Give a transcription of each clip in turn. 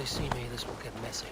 they see me, this will get messy.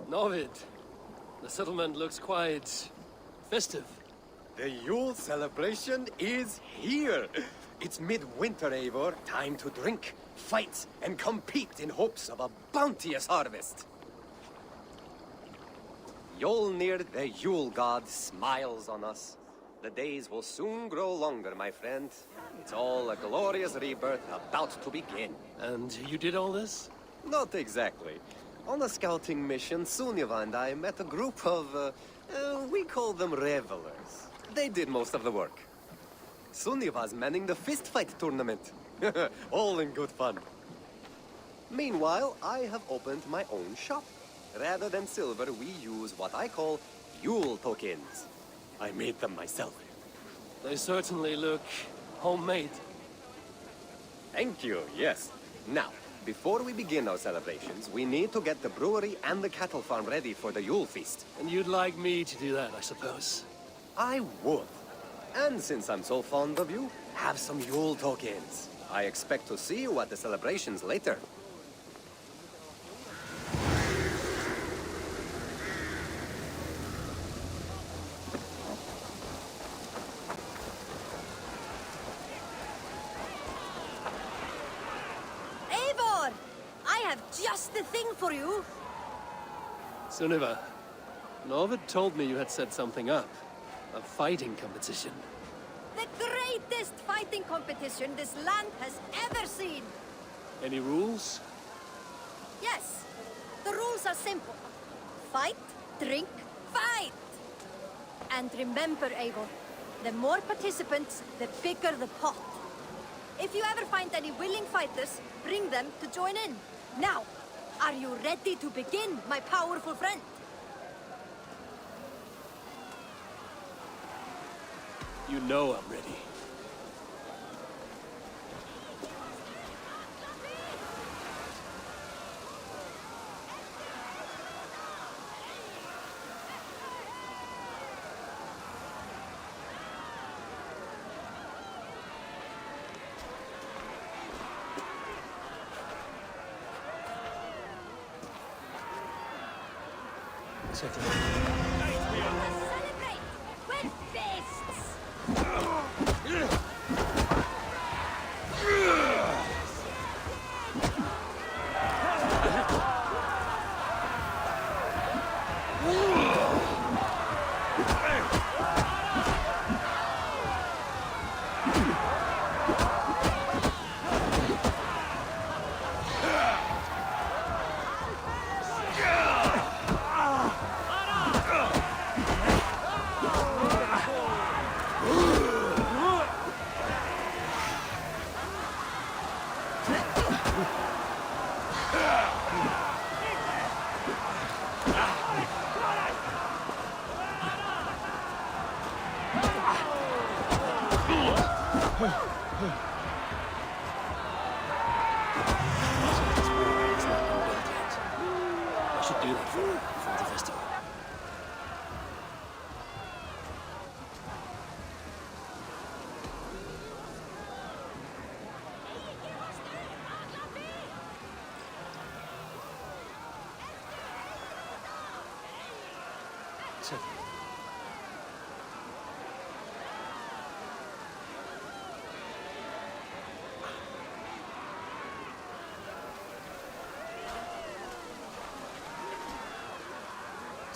Novid, the settlement looks quite festive. The Yule celebration is here! It's midwinter, Eivor. Time to drink, fight, and compete in hopes of a bounteous harvest. Yolnir, the Yule god, smiles on us. The days will soon grow longer, my friend. It's all a glorious rebirth about to begin. And you did all this? Not exactly. On a scouting mission, Sunniva and I met a group of, we call them revelers. They did most of the work. Sunniva's manning the fistfight tournament. All in good fun. Meanwhile, I have opened my own shop. Rather than silver, we use what I call Yule tokens. I made them myself. They certainly look homemade. Thank you, yes. Now, before we begin our celebrations, we need to get the brewery and the cattle farm ready for the Yule feast. And you'd like me to do that, I suppose? I would. And since I'm so fond of you, have some Yule tokens. I expect to see you at the celebrations later. Eivor! I have just the thing for you! Sunniva, Novid told me you had set something up. A fighting competition. The greatest fighting competition this land has ever seen! Any rules? Yes, the rules are simple. Fight, drink, fight! And remember, Eivor, the more participants, the bigger the pot. If you ever find any willing fighters, bring them to join in. Now, are you ready to begin, my powerful friend? You know I'm ready. Settle. Celebrate with fists! I should do that for the festival. Check.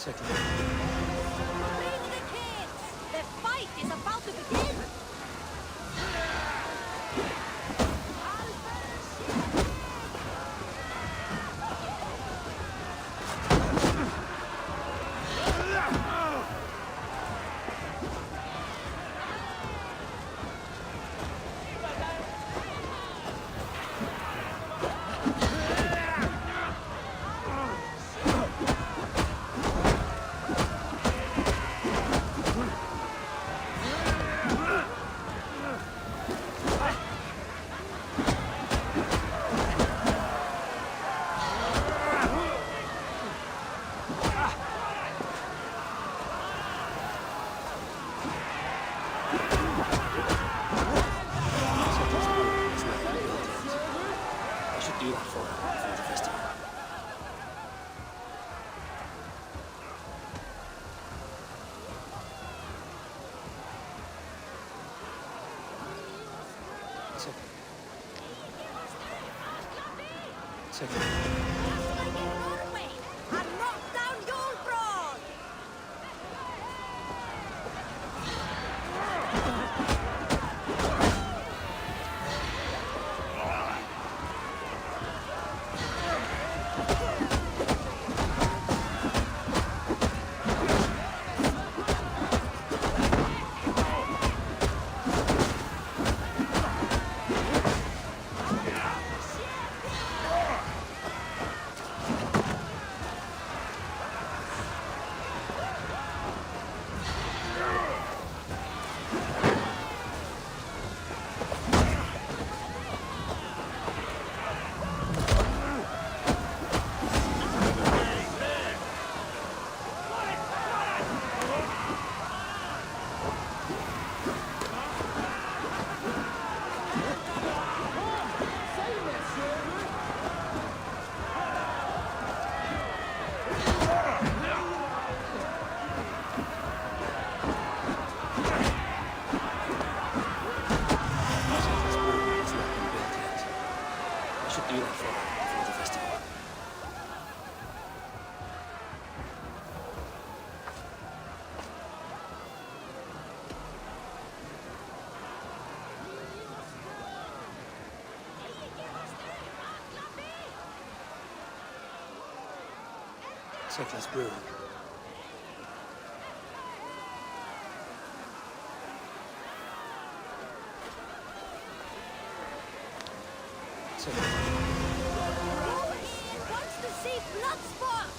Check. Bring the kids! The fight is about to begin! I should do that for the festival. Check. Check. Like in Norway! And knock down Jolbrod! I should do that for the festival. Checkless brewing. Check. Who here wants to see Bloodsport?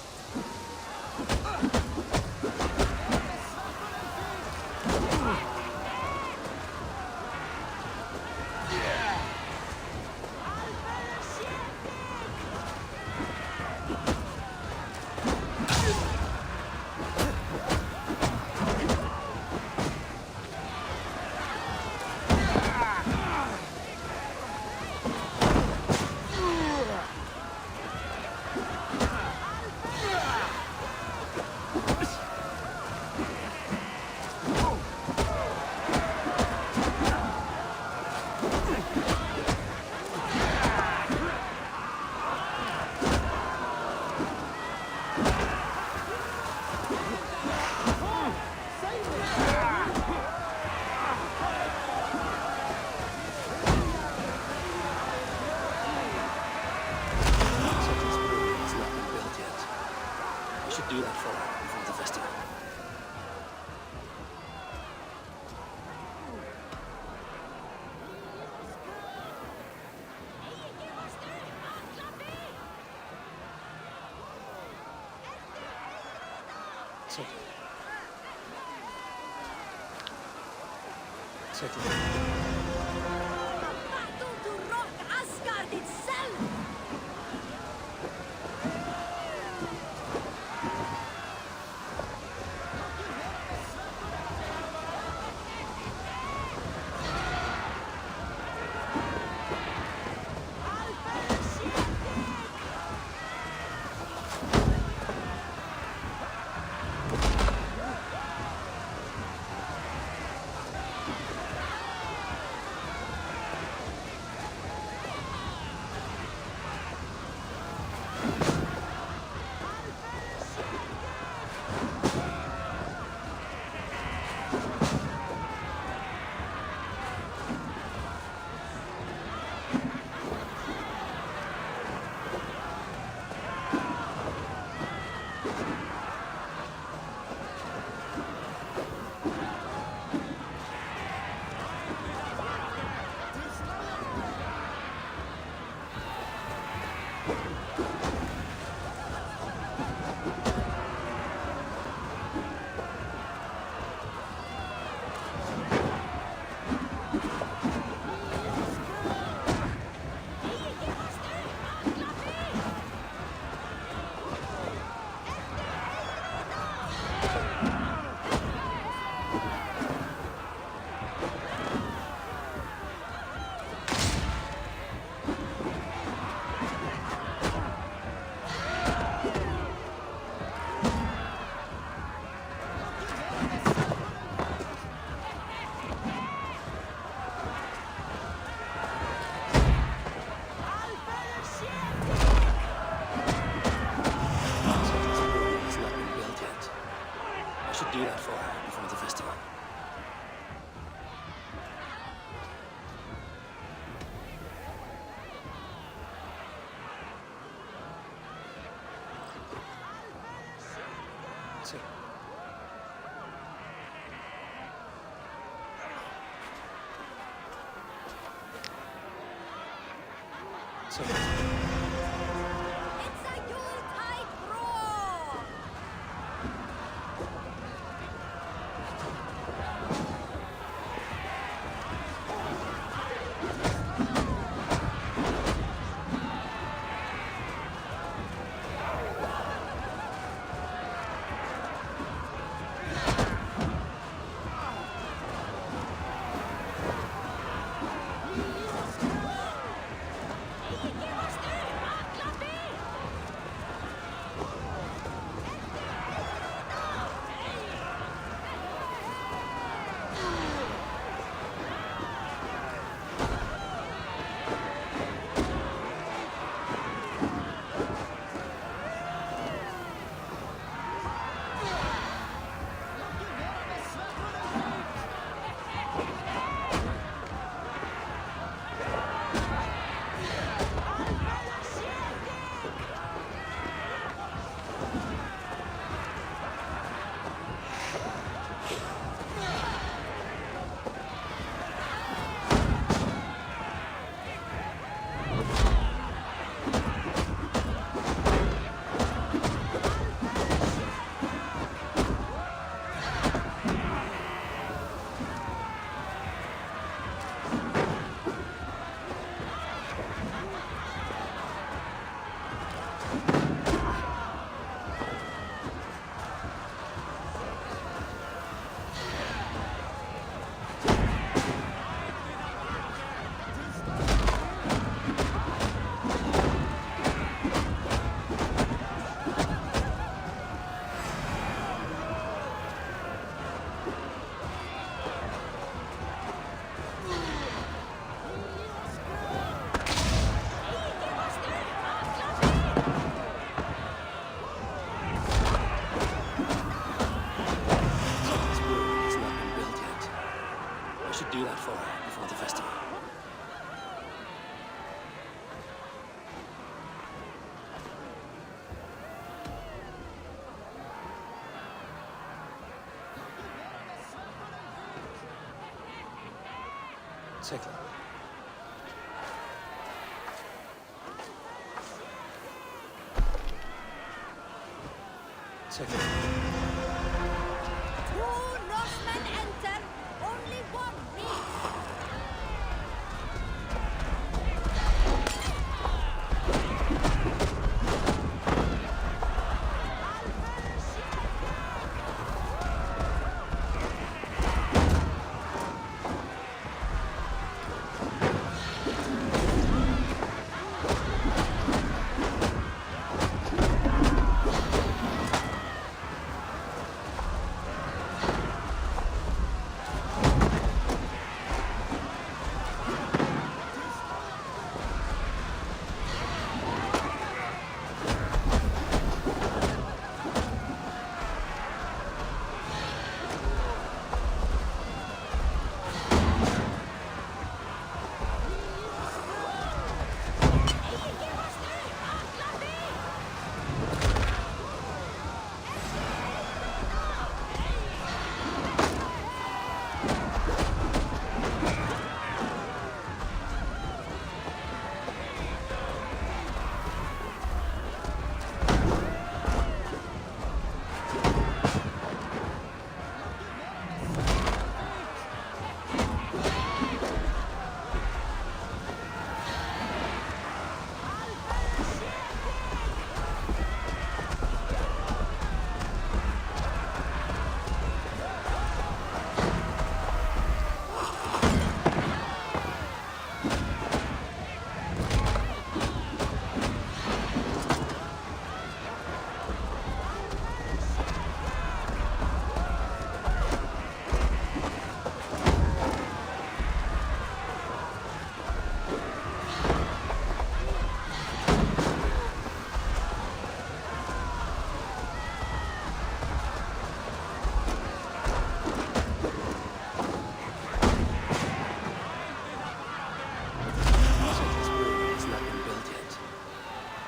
do that for her before the festival. Take it. Take it. Battle to rock Asgard itself! It's not been built yet. I should do that for her before the festival. Take it. Take it. It's a Yuletide roar! Give us Check it. Check it. Two Norsemen enter, only one leaves.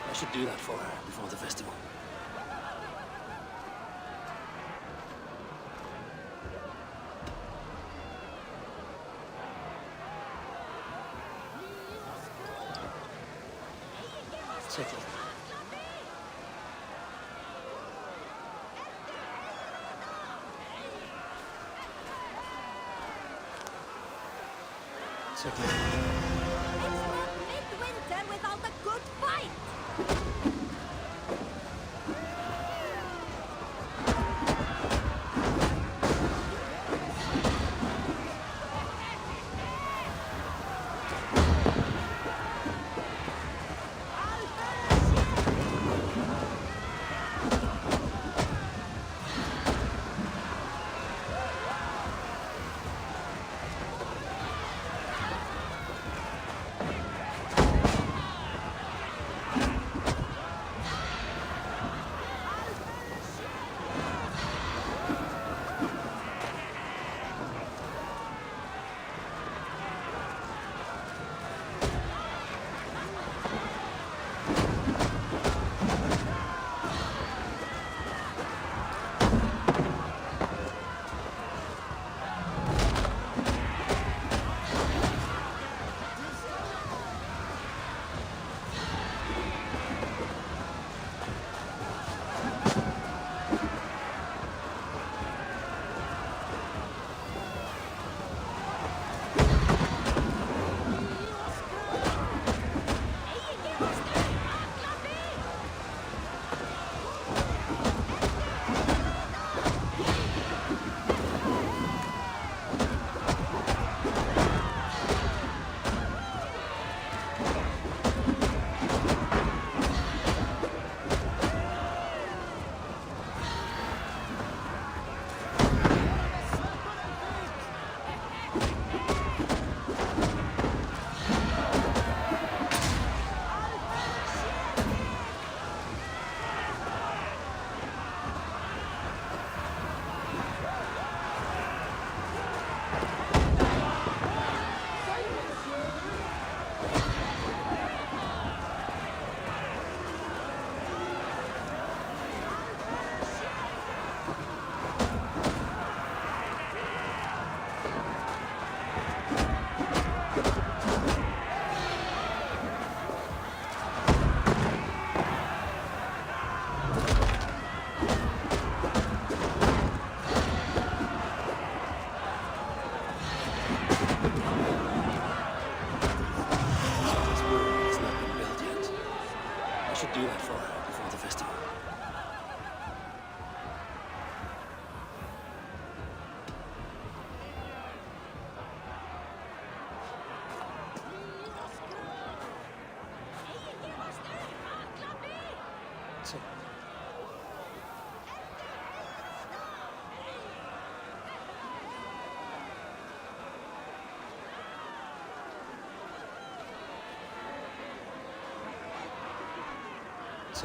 I should do that for her before the festival. Check it. Check it. It's not midwinter without a good fight.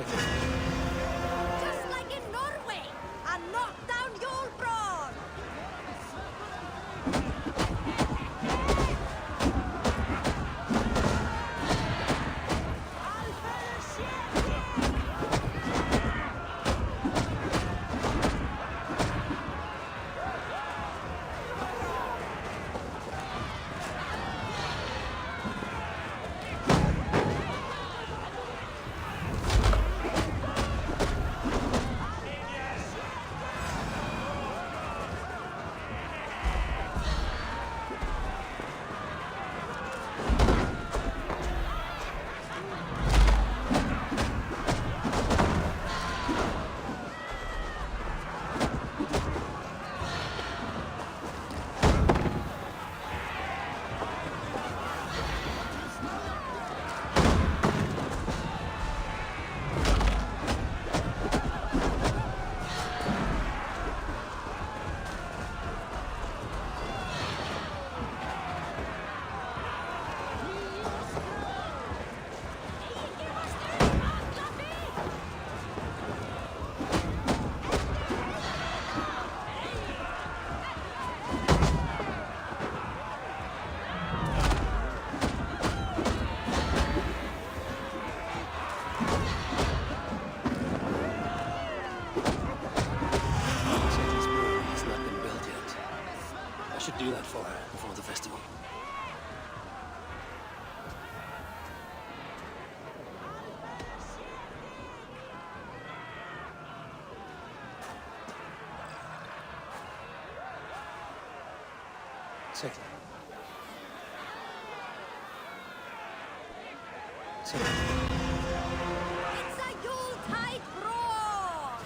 Just like in Norway! And knock down Yolbron! Do that for her before the festival. Take it. Take it. It's a Yuletide brawl!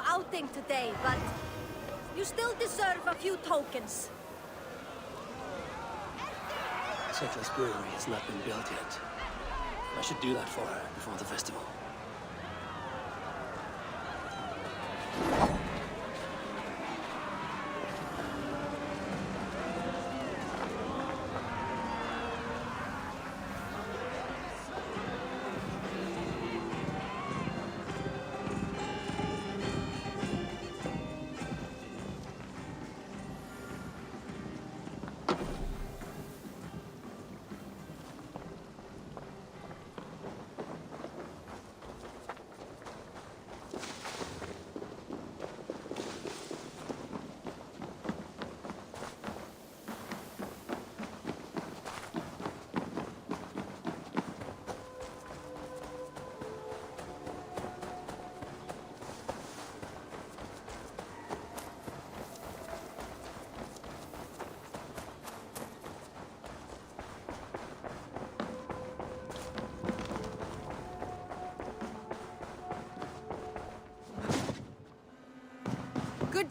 Outing today, but you still deserve a few tokens. Seckless Brewery has not been built yet. I should do that for her before the festival.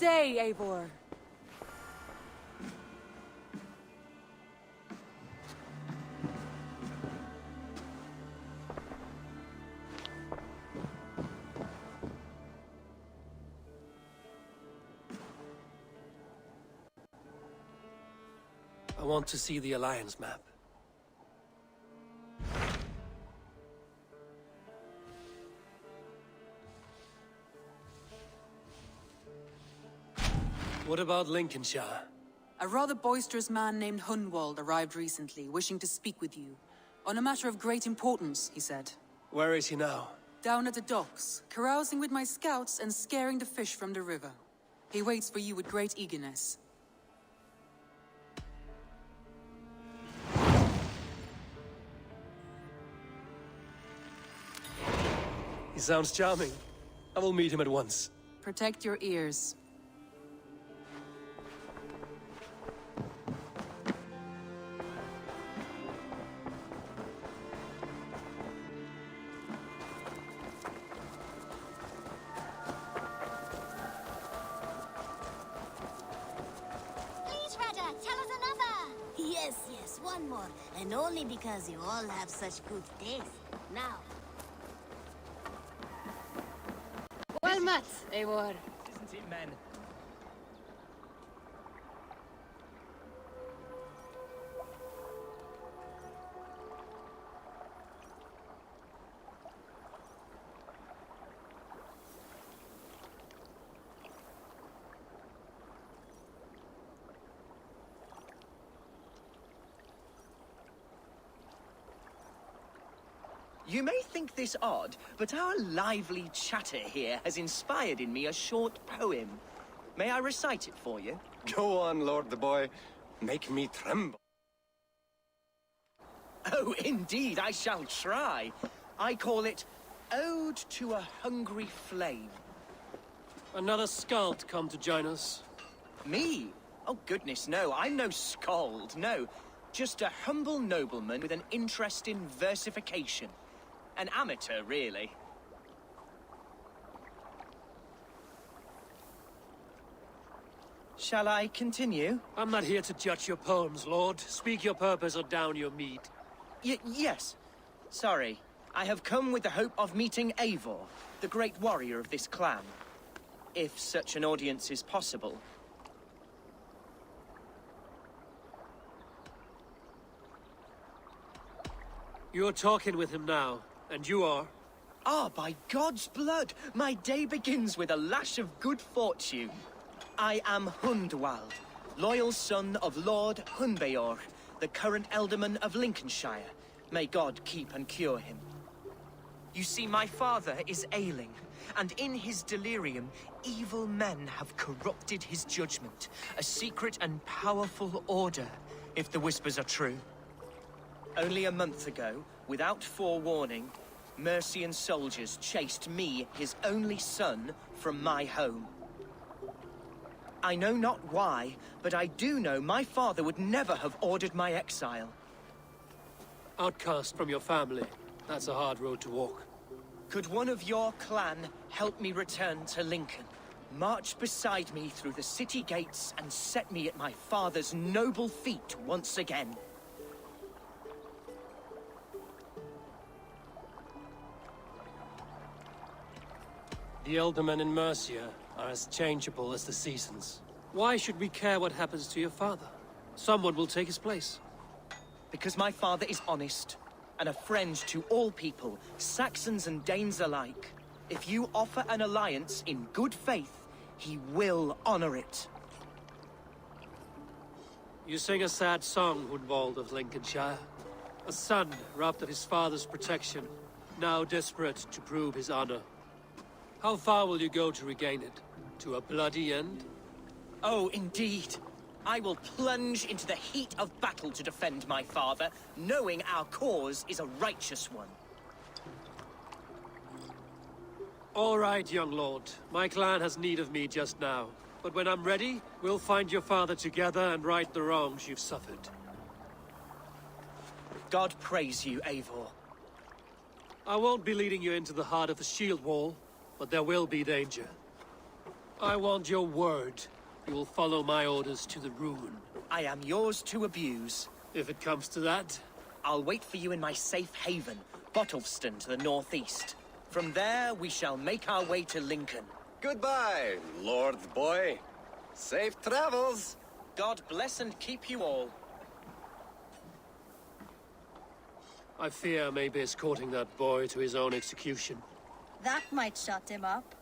day, Eivor. I want to see the Alliance map. What about Lincolnshire? A rather boisterous man named Hunwald arrived recently, wishing to speak with you. On a matter of great importance, he said. Where is he now? Down at the docks, carousing with my scouts and scaring the fish from the river. He waits for you with great eagerness. He sounds charming. I will meet him at once. Protect your ears. Please, Rada, tell us another! Yes, yes, one more. And only because you all have such good taste. Now, Well met, Eivor. Isn't it, men? You may think this odd, but our lively chatter here has inspired in me a short poem. May I recite it for you? Go on, Lord the Boy. Make me tremble. Oh, indeed, I shall try. I call it Ode to a Hungry Flame. Another Skald come to join us. Me? Oh, goodness, no, I'm no skald, no. Just a humble nobleman with an interest in versification. An amateur, really. Shall I continue? I'm not here to judge your poems, Lord. Speak your purpose or down your meat. Yes. Sorry. I have come with the hope of meeting Eivor, the great warrior of this clan. If such an audience is possible. You're talking with him now, and you are? Ah, by God's blood, my day begins with a lash of good fortune. I am Hundwald, loyal son of Lord Hunbeor, the current Elderman of Lincolnshire. May God keep and cure him. You see, my father is ailing, and in his delirium, evil men have corrupted his judgment. A secret and powerful order, if the whispers are true. Only a month ago, without forewarning, Mercian soldiers chased me, his only son, from my home. I know not why, but I do know my father would never have ordered my exile. Outcast from your family. That's a hard road to walk. Could one of your clan help me return to Lincoln? March beside me through the city gates and set me at my father's noble feet once again. The Eldermen in Mercia are as changeable as the seasons. Why should we care what happens to your father? Someone will take his place. Because my father is honest, and a friend to all people, Saxons and Danes alike. If you offer an alliance in good faith, he will honor it. You sing a sad song, Hunwald of Lincolnshire. A son robbed of his father's protection, now desperate to prove his honor. How far will you go to regain it? To a bloody end? Oh, indeed. I will plunge into the heat of battle to defend my father, knowing our cause is a righteous one. All right, young lord. My clan has need of me just now. But when I'm ready, we'll find your father together and right the wrongs you've suffered. God praise you, Eivor. I won't be leading you into the heart of the shield wall, but there will be danger. I want your word. You will follow my orders to the ruin. I am yours to abuse. If it comes to that, I'll wait for you in my safe haven, Bottleston to the northeast. From there, we shall make our way to Lincoln. Goodbye, Lord boy. Safe travels. God bless and keep you all. I fear I may be escorting that boy to his own execution. That might shut him up.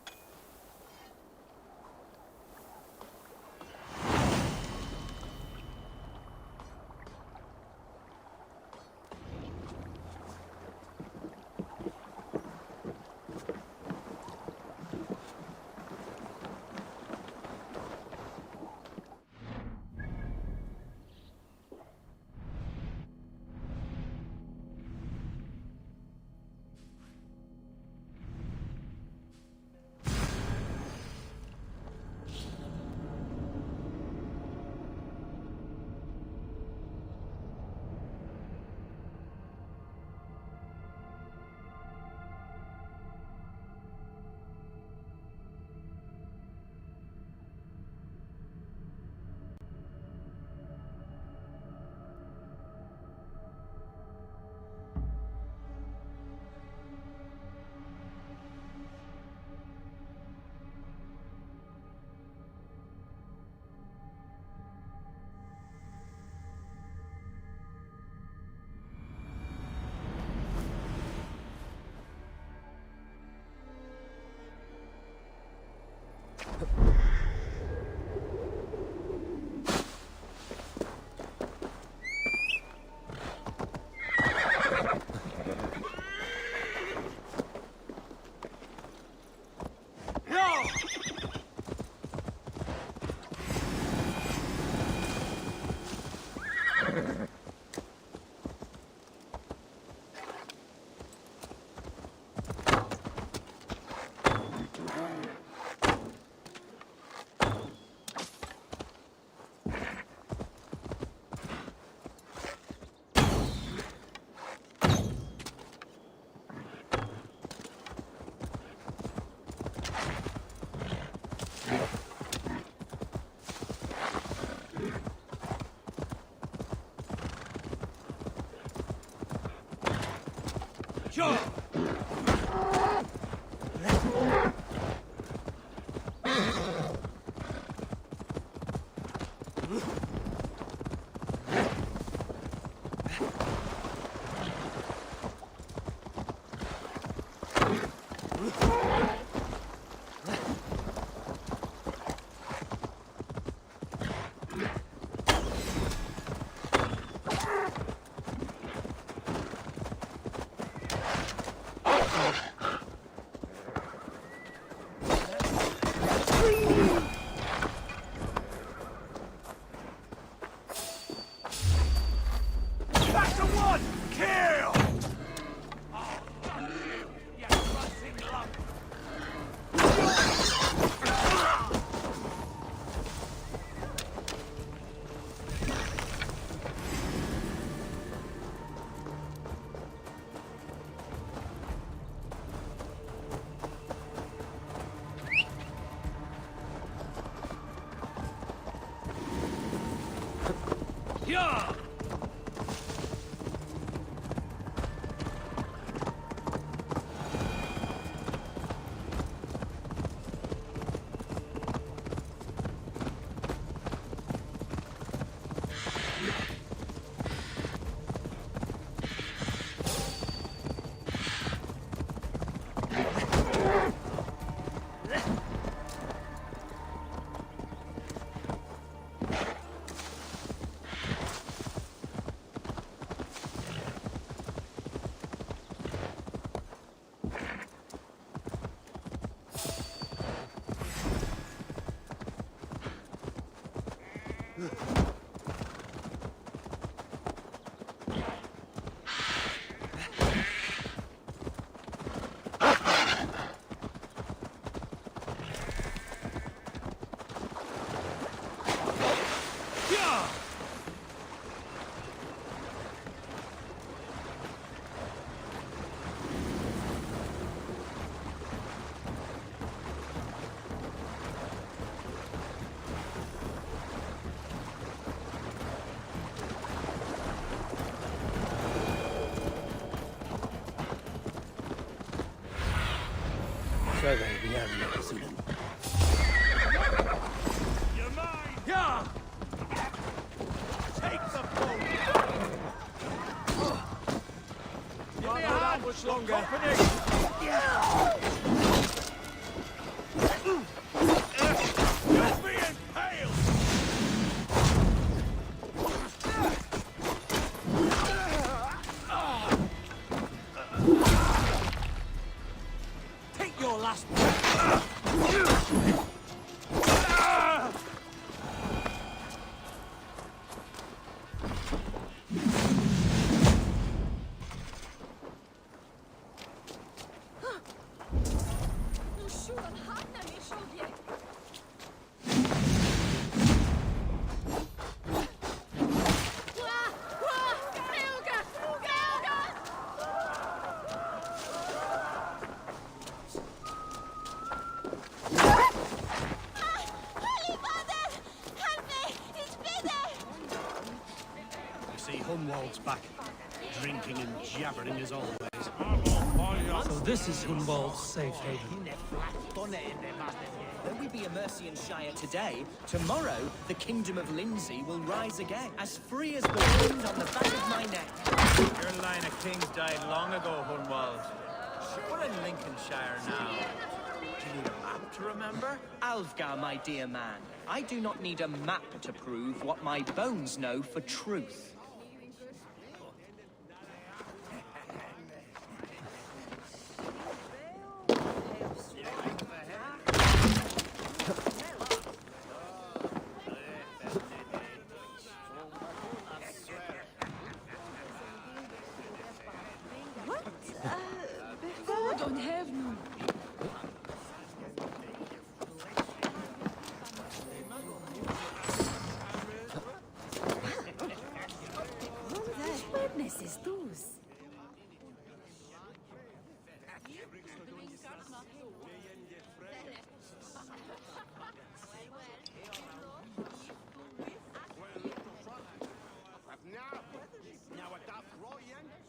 Further the area, isn't it? You're mine! Yeah! Take the boat! Give me a hand! Much longer. Company! You're being impaled! Take your last breath! Hunwald's back, drinking and jabbering as always. So this is Hunwald's safe haven. Though we be a Mercian Shire today, tomorrow the Kingdom of Lindsey will rise again, as free as the wind on the back of my neck. Your line of kings died long ago, Hunwald. We're in Lincolnshire now. Do you need a map to remember? Alfgar, my dear man, I do not need a map to prove what my bones know for truth.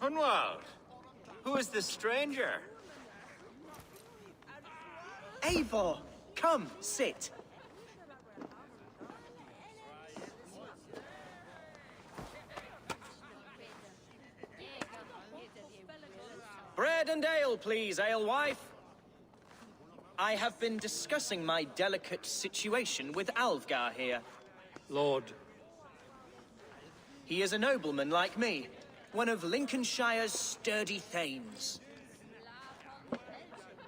Hunwald, who is this stranger? Eivor, come, sit. Bread and ale, please, alewife. I have been discussing my delicate situation with Alfgar here. Lord. He is a nobleman like me, one of Lincolnshire's sturdy thanes.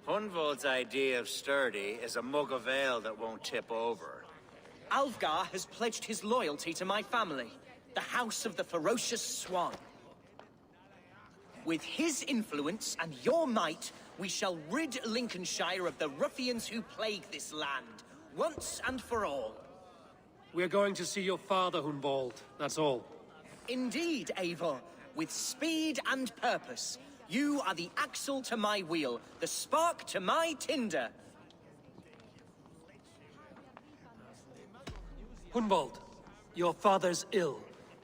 Hunwald's idea of sturdy is a mug of ale that won't tip over. Alfgar has pledged his loyalty to my family, the House of the Ferocious Swan. With his influence and your might, we shall rid Lincolnshire of the ruffians who plague this land, once and for all. We're going to see your father, Hunwald. That's all. Indeed, Eivor. With speed and purpose, you are the axle to my wheel, the spark to my tinder. Hunwald, your father's ill,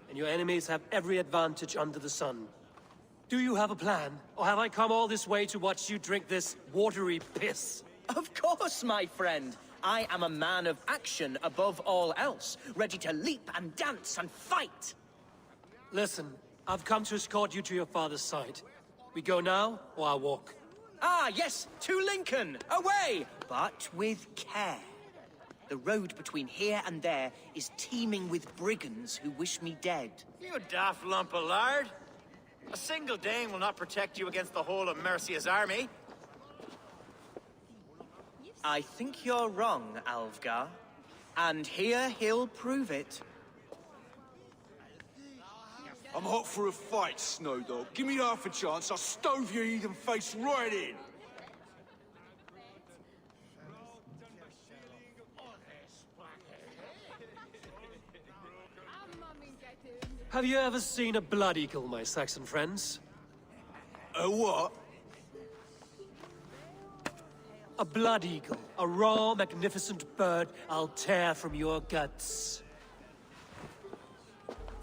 and your enemies have every advantage under the sun. Do you have a plan, or have I come all this way to watch you drink this watery piss? Of course, my friend. I am a man of action above all else, ready to leap and dance and fight. Listen, I've come to escort you to your father's side. We go now, or I walk? Ah, yes, to Lincoln! Away! But with care. The road between here and there is teeming with brigands who wish me dead. You daft lump of lard! A single Dane will not protect you against the whole of Mercia's army. I think you're wrong, Alfgar. And here he'll prove it. I'm hot for a fight, Snowdog. Give me half a chance, I'll stove your heathen face right in. Have you ever seen a blood eagle, my Saxon friends? A what? A blood eagle. A raw, magnificent bird I'll tear from your guts.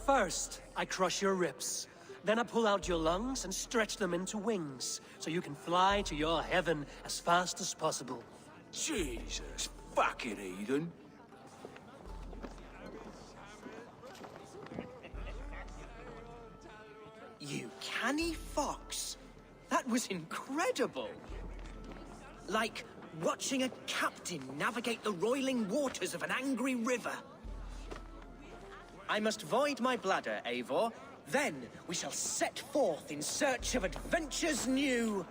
First, I crush your ribs. Then I pull out your lungs and stretch them into wings, so you can fly to your heaven as fast as possible. Jesus fucking heathen. You canny fox. That was incredible. Like watching a captain navigate the roiling waters of an angry river. I must void my bladder, Eivor. Then we shall set forth in search of adventures new.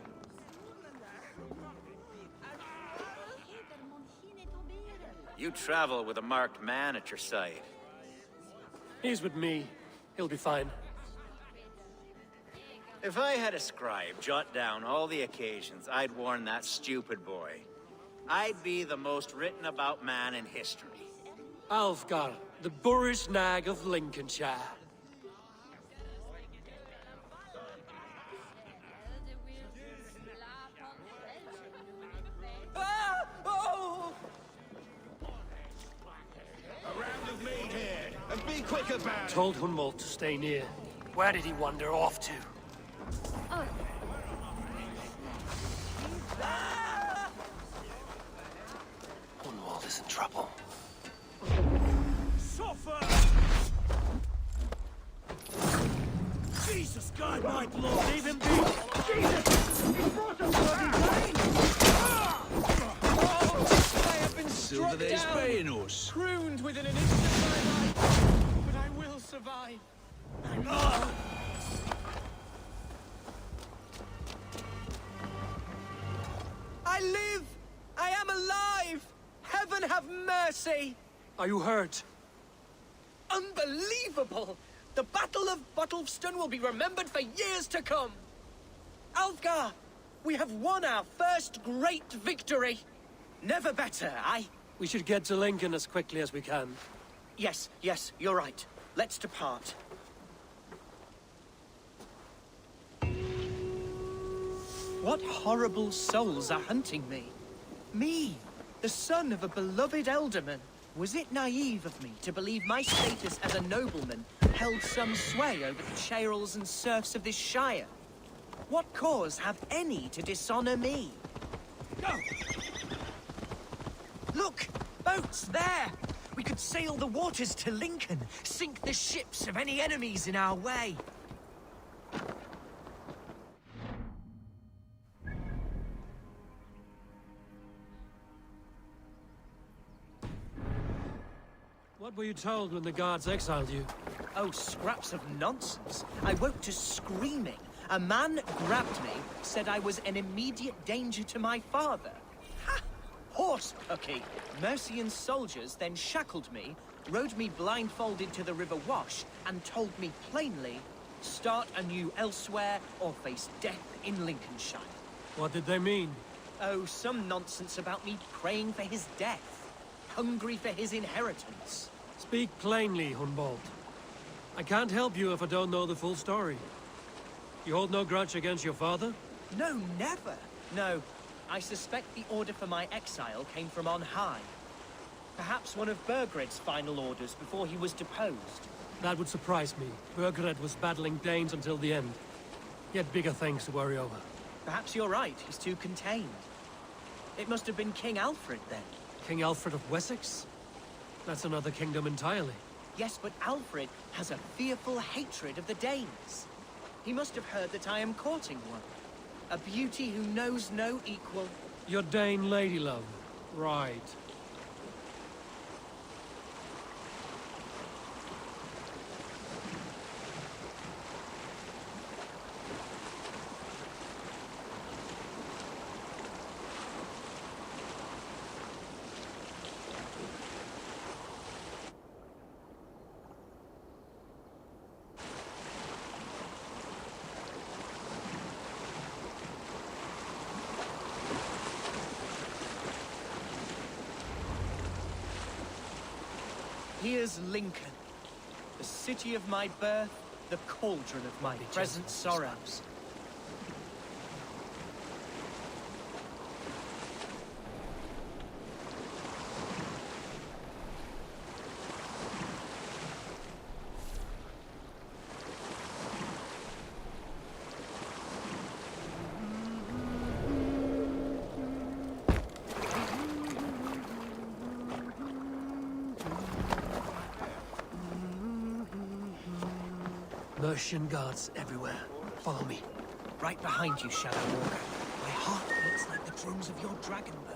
You travel with a marked man at your side. He's with me. He'll be fine. If I had a scribe jot down all the occasions I'd warn that stupid boy, I'd be the most written about man in history. Alfgar, the boorish nag of Lincolnshire. Ah! Oh! A round of mead here, and be quick about it. Told Hunwald to stay near. Where did he wander off to? Hunwald is in trouble. Suffer! Jesus, God, my blood! Leave him be! Jesus! He brought us bloody pain! Oh! I have been struck Silver there's down, paying us. crooned within an inch of my life, but I will survive. I live! I am alive! Heaven have mercy! Are you hurt? Unbelievable! The Battle of Bottlefston will be remembered for years to come! Alfgar, we have won our first great victory! Never better, aye? We should get to Lincoln as quickly as we can. Yes, you're right. Let's depart. What horrible souls are hunting me? Me, the son of a beloved ealdorman. Was it naive of me to believe my status as a nobleman held some sway over the churls and serfs of this shire? What cause have any to dishonor me? Go! Look! Boats there! We could sail the waters to Lincoln, sink the ships of any enemies in our way. What were you told when the guards exiled you? Oh, scraps of nonsense. I woke to screaming. A man grabbed me, said I was an immediate danger to my father. Ha! Horse pucky! Mercian soldiers then shackled me, rode me blindfolded to the River Wash, and told me plainly, start anew elsewhere or face death in Lincolnshire. What did they mean? Oh, some nonsense about me praying for his death, hungry for his inheritance. Speak plainly, Hunwald. I can't help you if I don't know the full story. You hold no grudge against your father? No, never. No, I suspect the order for my exile came from on high. Perhaps one of Burgred's final orders before he was deposed. That would surprise me. Burgred was battling Danes until the end. He had bigger things to worry over. Perhaps you're right, he's too contained. It must have been King Alfred then. King Alfred of Wessex? That's another kingdom entirely. Yes, but Alfred has a fearful hatred of the Danes. He must have heard that I am courting one. A beauty who knows no equal. Your Dane lady love. Right. Here's Lincoln, the city of my birth, the cauldron of my present sorrows. Mercian guards everywhere. Follow me. Right behind you, Shadow Walker. My heart beats like the drums of your dragon boat.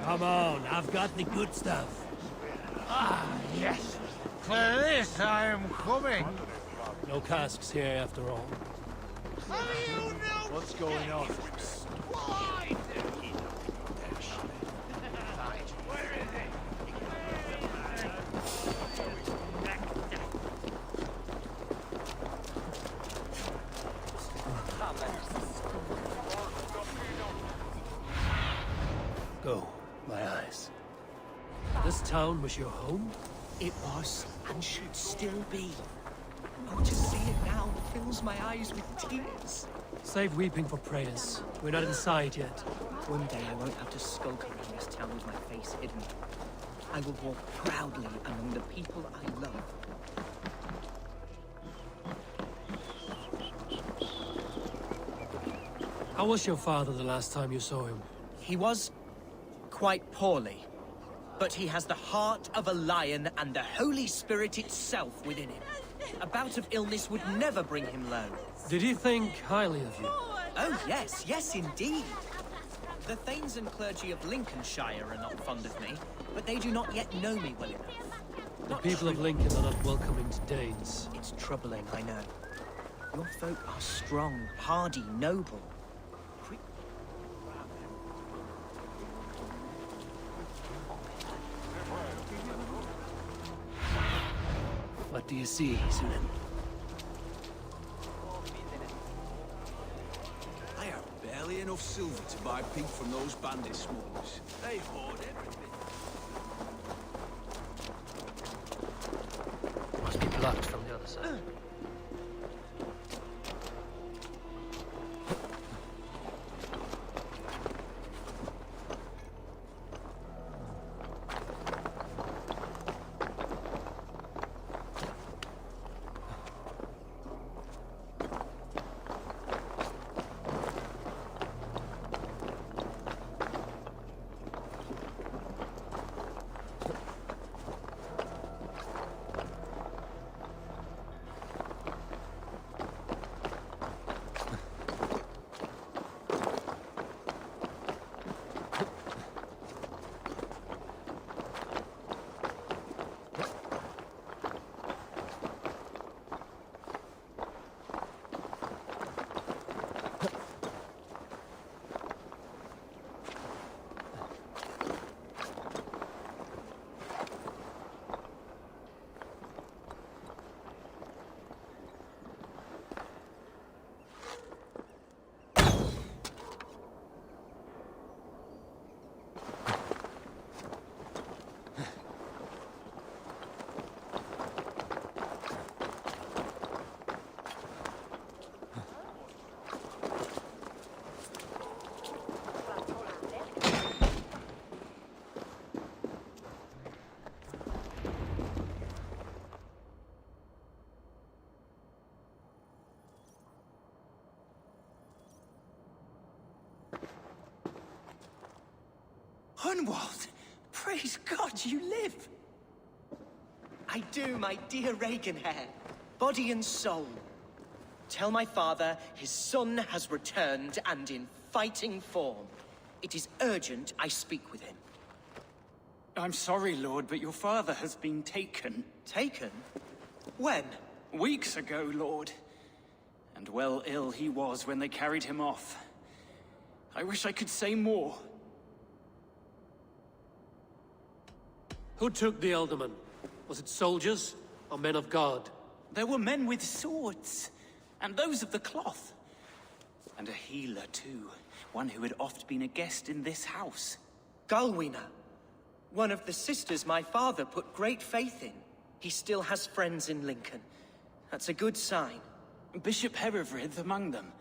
Come on, I've got the good stuff. Ah, yes. For this I am coming. No casks here after all. What's going on? Go, my eyes. This town was your home? It was, and should still be. Oh, to see it now fills my eyes with tears. Save weeping for prayers. We're not inside yet. One day I won't have to skulk around this town with my face hidden. I will walk proudly among the people I love. How was your father the last time you saw him? He was quite poorly, but he has the heart of a lion and the Holy Spirit itself within him. A bout of illness would never bring him low. Did he think highly of you? Oh, yes, yes, indeed. The thanes and clergy of Lincolnshire are not fond of me, but they do not yet know me well enough. The people of Lincoln are not welcoming to Danes. It's troubling, I know. Your folk are strong, hardy, noble. What do you see, Sunan? I have barely enough silver to buy pig from those bandit smugglers. They hoard everything. Must be blocked from the other side. Hunwald! Praise God, you live! I do, my dear Reaganhair. Body and soul. Tell my father his son has returned and in fighting form. It is urgent I speak with him. I'm sorry, Lord, but your father has been taken. Taken? When? Weeks ago, Lord. And well ill he was when they carried him off. I wish I could say more. Who took the Elderman? Was it soldiers or men of God? There were men with swords, and those of the cloth. And a healer, too. One who had oft been a guest in this house. Galwina. One of the sisters my father put great faith in. He still has friends in Lincoln. That's a good sign. Bishop Herefrith among them.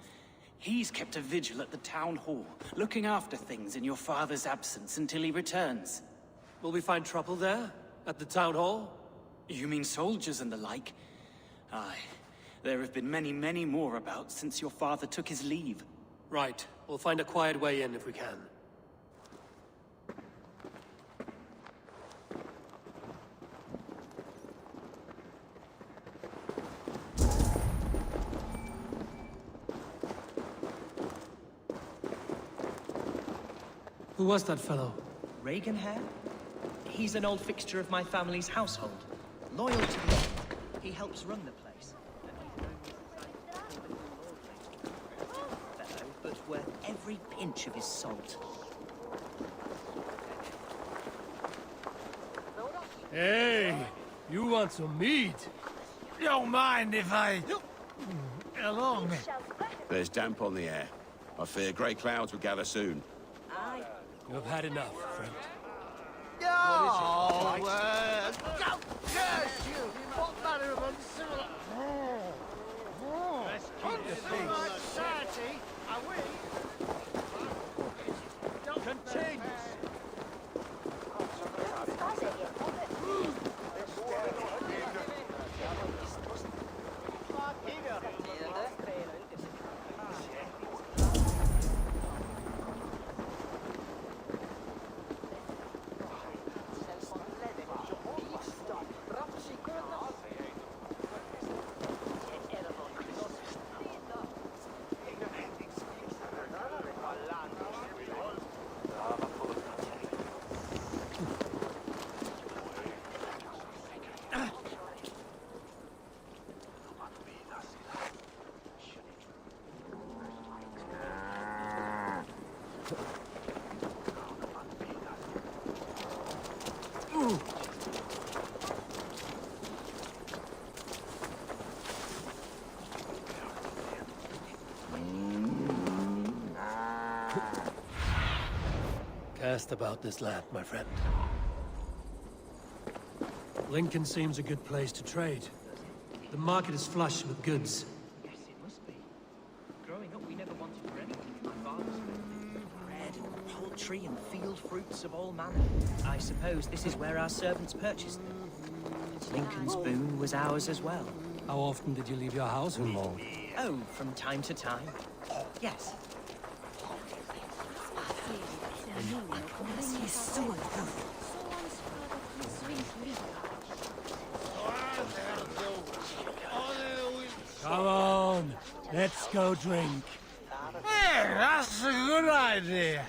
He's kept a vigil at the town hall, looking after things in your father's absence until he returns. Will we find trouble there? At the town hall? You mean soldiers and the like? Aye. There have been many, many more about since your father took his leave. Right. We'll find a quiet way in if we can. Who was that fellow? Reagan Hare? He's an old fixture of my family's household. Loyal to the end. He helps run the place. Fellow, but worth every pinch of his salt. Hey, you want some meat? Don't mind if I... along. There's damp on the air. I fear grey clouds will gather soon. You've had enough, friend. Oh, go curse you! What manner of uncivil... Uncivil society are we? Continue. Cast about this land, my friend. Lincoln seems a good place to trade. The market is flush with goods. Yes, it must be. Growing up, we never wanted for anything from my father's family. Bread and poultry and field fruits of all manner. I suppose this is where our servants purchased them. Lincoln's boon was ours as well. How often did you leave your house, Hunwald? Oh, from time to time. Yes. Come on, let's go drink. Hey, that's a good idea.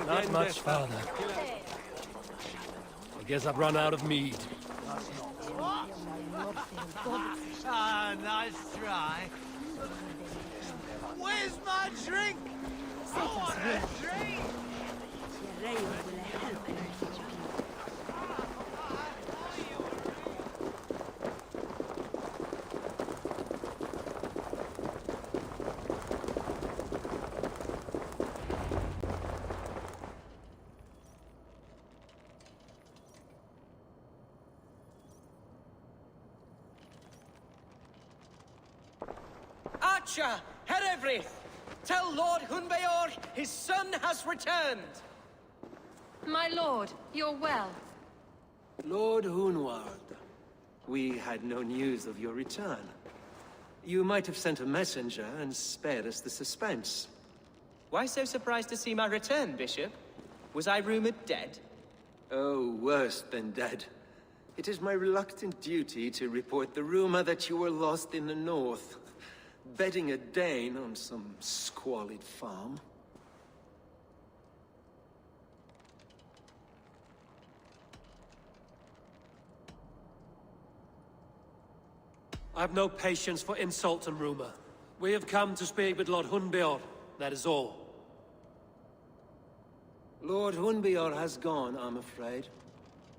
Not much farther. I guess I've run out of mead. Ah, nice try. Where's my drink? I want a drink. Archer, Herevri, tell Lord Hunbeor his son has returned. My lord, you're well. Lord Hunwald, we had no news of your return. You might have sent a messenger and spared us the suspense. Why so surprised to see my return, Bishop? Was I rumored dead? Oh, worse than dead. It is my reluctant duty to report the rumor that you were lost in the north, bedding a Dane on some squalid farm. I've no patience for insult and rumor. We have come to speak with Lord Hunbeor, that is all. Lord Hunbeor has gone, I'm afraid.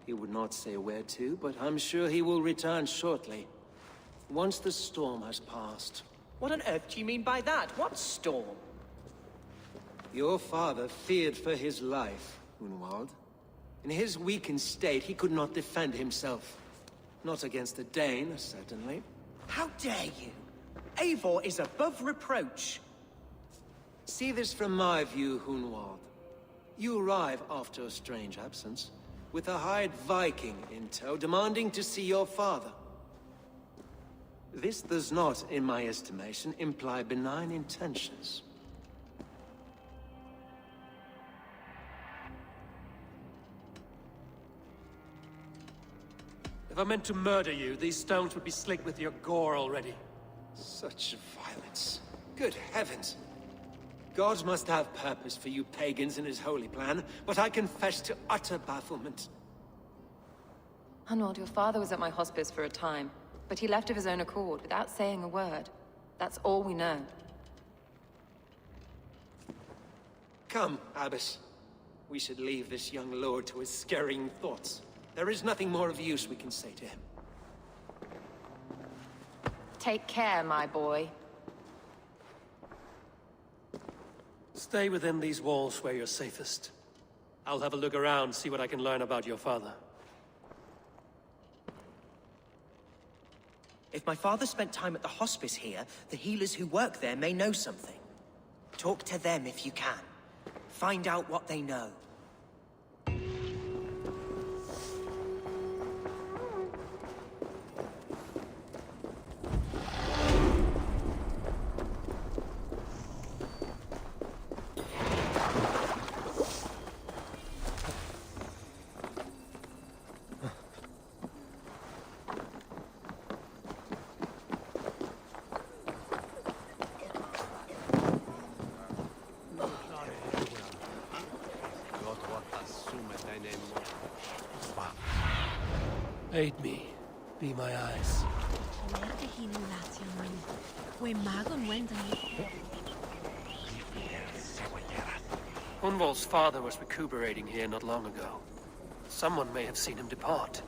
He would not say where to, but I'm sure he will return shortly. Once the storm has passed. What on earth do you mean by that? What storm? Your father feared for his life, Hunwald. In his weakened state, he could not defend himself. Not against a Dane, certainly. How dare you? Eivor is above reproach. See this from my view, Hunwald. You arrive after a strange absence, with a hired Viking in tow, demanding to see your father. This does not, in my estimation, imply benign intentions. If I meant to murder you, these stones would be slick with your gore already. Such violence. Good heavens! God must have purpose for you pagans in his holy plan, but I confess to utter bafflement. Hunwald, your father was at my hospice for a time, but he left of his own accord without saying a word. That's all we know. Come, Abbess. We should leave this young lord to his scurrying thoughts. There is nothing more of use we can say to him. Take care, my boy. Stay within these walls where you're safest. I'll have a look around, see what I can learn about your father. If my father spent time at the hospice here, the healers who work there may know something. Talk to them if you can. Find out what they know. Aid me. Be my eyes. Hunwald's father was recuperating here not long ago. Someone may have seen him depart.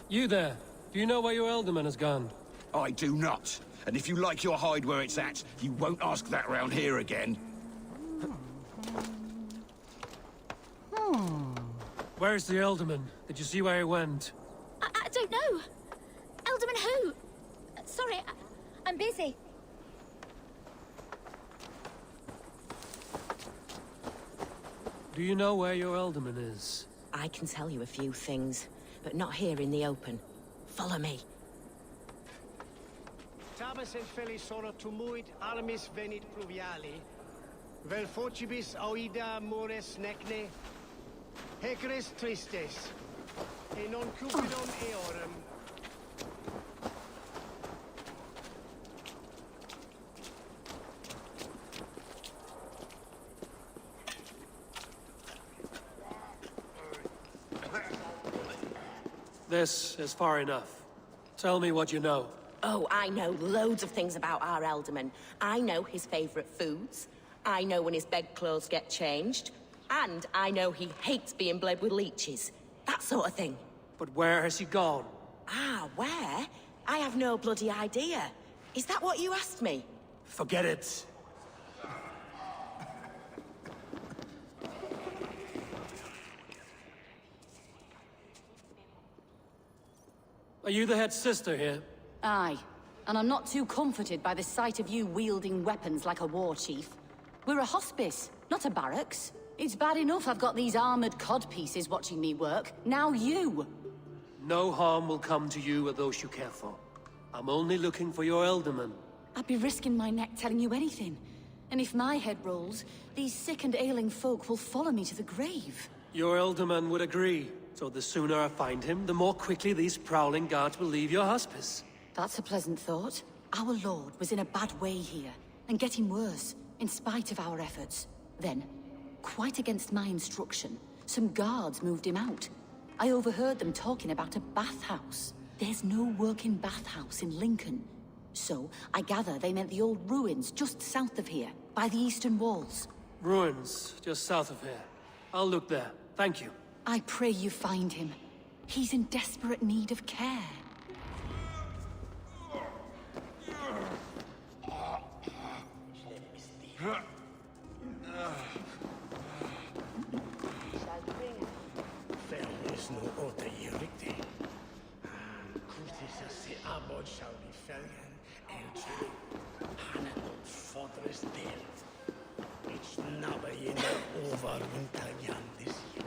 You there. Do you know where your Elderman has gone? I do not. And if you like your hide where it's at, you won't ask that round here again. Where's the Elderman? Did you see where he went? I don't know. Alderman who? Sorry, I'm busy. Do you know where your Elderman is? I can tell you a few things, but not here in the open. Follow me. Tabas en felisora tumuit armis venit pluviali, vel focibis auida mores necne, hecres tristes, e non cupidum eorum. This is far enough. Tell me what you know. Oh, I know loads of things about our Elderman. I know his favorite foods. I know when his bedclothes get changed. And I know he hates being bled with leeches. That sort of thing. But where has he gone? Ah, where? I have no bloody idea. Is that what you asked me? Forget it. Are you the head sister here? Aye. And I'm not too comforted by the sight of you wielding weapons like a war chief. We're a hospice, not a barracks. It's bad enough I've got these armored codpieces watching me work. Now you! No harm will come to you or those you care for. I'm only looking for your Elderman. I'd be risking my neck telling you anything. And if my head rolls, these sick and ailing folk will follow me to the grave. Your Elderman would agree. So the sooner I find him, the more quickly these prowling guards will leave your hospice. That's a pleasant thought. Our lord was in a bad way here, and getting worse, in spite of our efforts. Then, quite against my instruction, some guards moved him out. I overheard them talking about a bathhouse. There's no working bathhouse in Lincoln. So, I gather they meant the old ruins just south of here, by the eastern walls. Ruins, just south of here. I'll look there. Thank you. I pray you find him. He's in desperate need of care. Is no other Eurykte. Curtis as the Abbot shall be felgen, and Hannibal Fodres del. It's never in the over winter this year.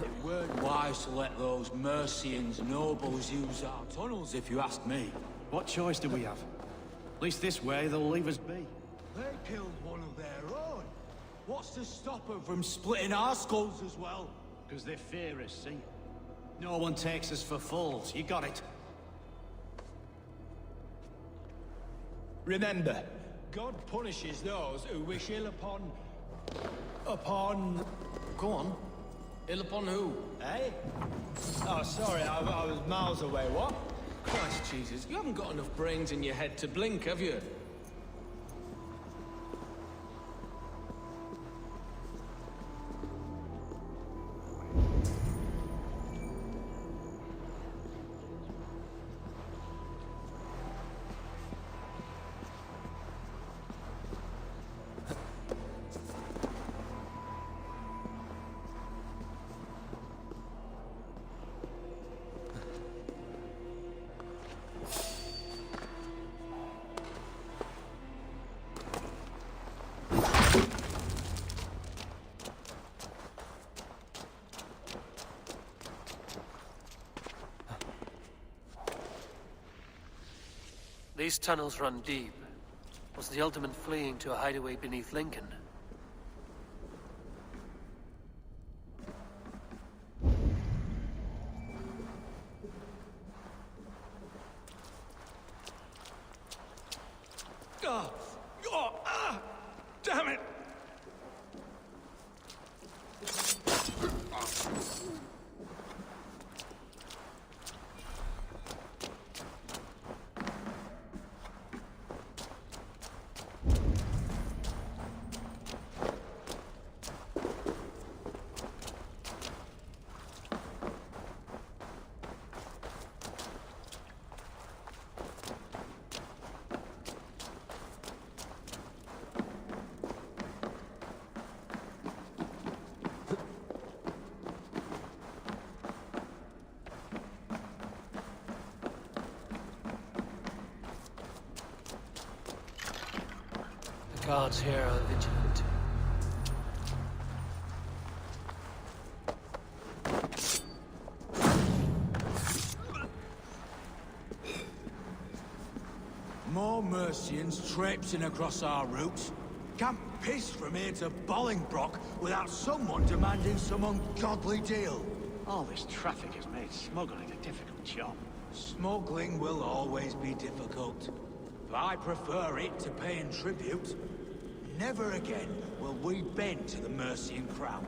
It weren't wise to let those Mercians nobles use our tunnels, if you ask me. What choice do we have? At least this way they'll leave us be. They killed one of their own. What's to stop them from splitting our skulls as well? Because they fear us, see? No one takes us for fools. You got it. Remember, God punishes those who wish ill upon... Go on. Ill upon who? Eh? Oh, sorry, I was miles away. What? Christ Jesus, you haven't got enough brains in your head to blink, have you? These tunnels run deep. Was the Ultimate fleeing to a hideaway beneath Lincoln? Damn it! The guards here are vigilant. More Mercians traipsing across our route. Can't piss from here to Bolingbroke without someone demanding some ungodly deal. All this traffic has made smuggling a difficult job. Smuggling will always be difficult. But I prefer it to paying tribute. Never again will we bend to the Mercian crown.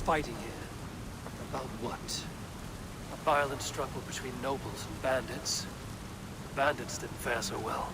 fighting here. About what? A violent struggle between nobles and bandits. The bandits didn't fare so well.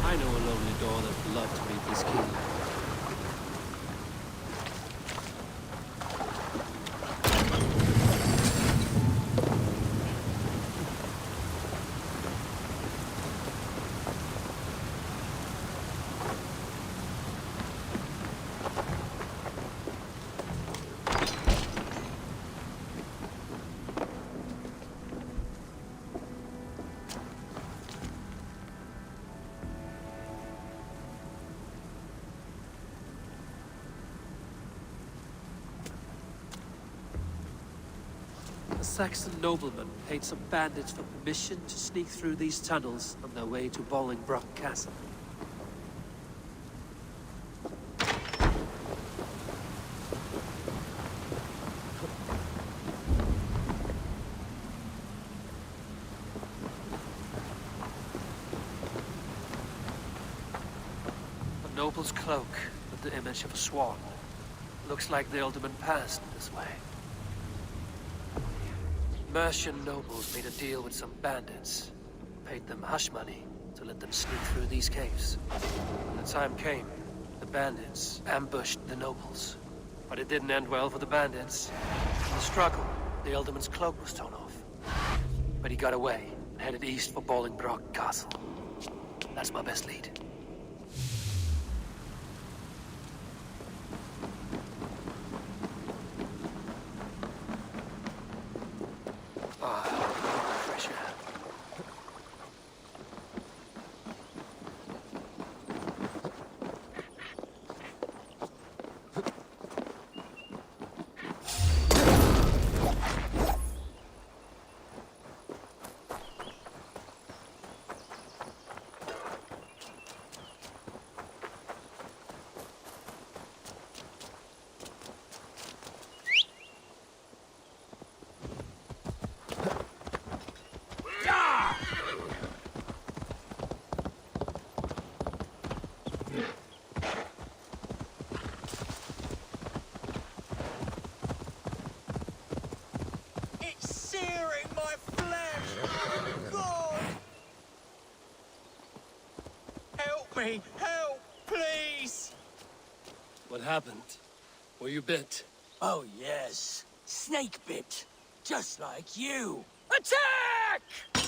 I know a lonely door that'd love to meet this king. A Saxon nobleman paid some bandits for permission to sneak through these tunnels on their way to Bolingbroke Castle. A noble's cloak with the image of a swan. Looks like the alderman passed this way. Mercian nobles made a deal with some bandits, paid them hush money to let them sneak through these caves. When the time came, the bandits ambushed the nobles. But it didn't end well for the bandits. In the struggle, the alderman's cloak was torn off. But he got away and headed east for Bolingbroke Castle. That's my best lead. Fresh air. Help, please! What happened? Were you bit? Oh, yes. Snake bit. Just like you. Attack! The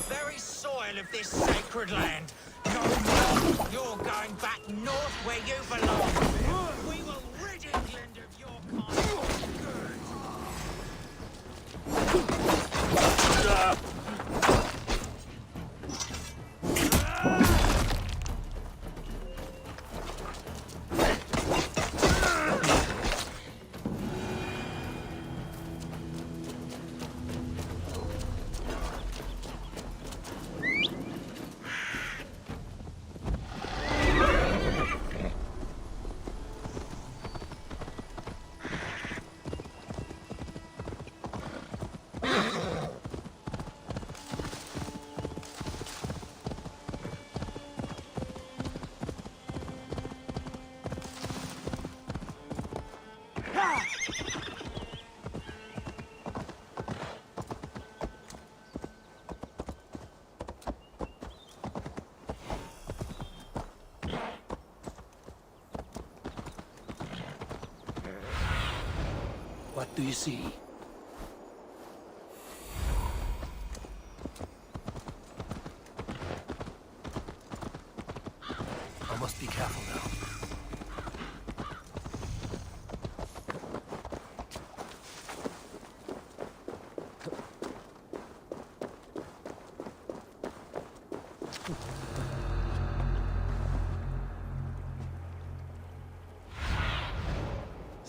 very soil of this sacred land. No, you're going back north where you belong. We will rid England of your kind. What do you see? I must be careful now.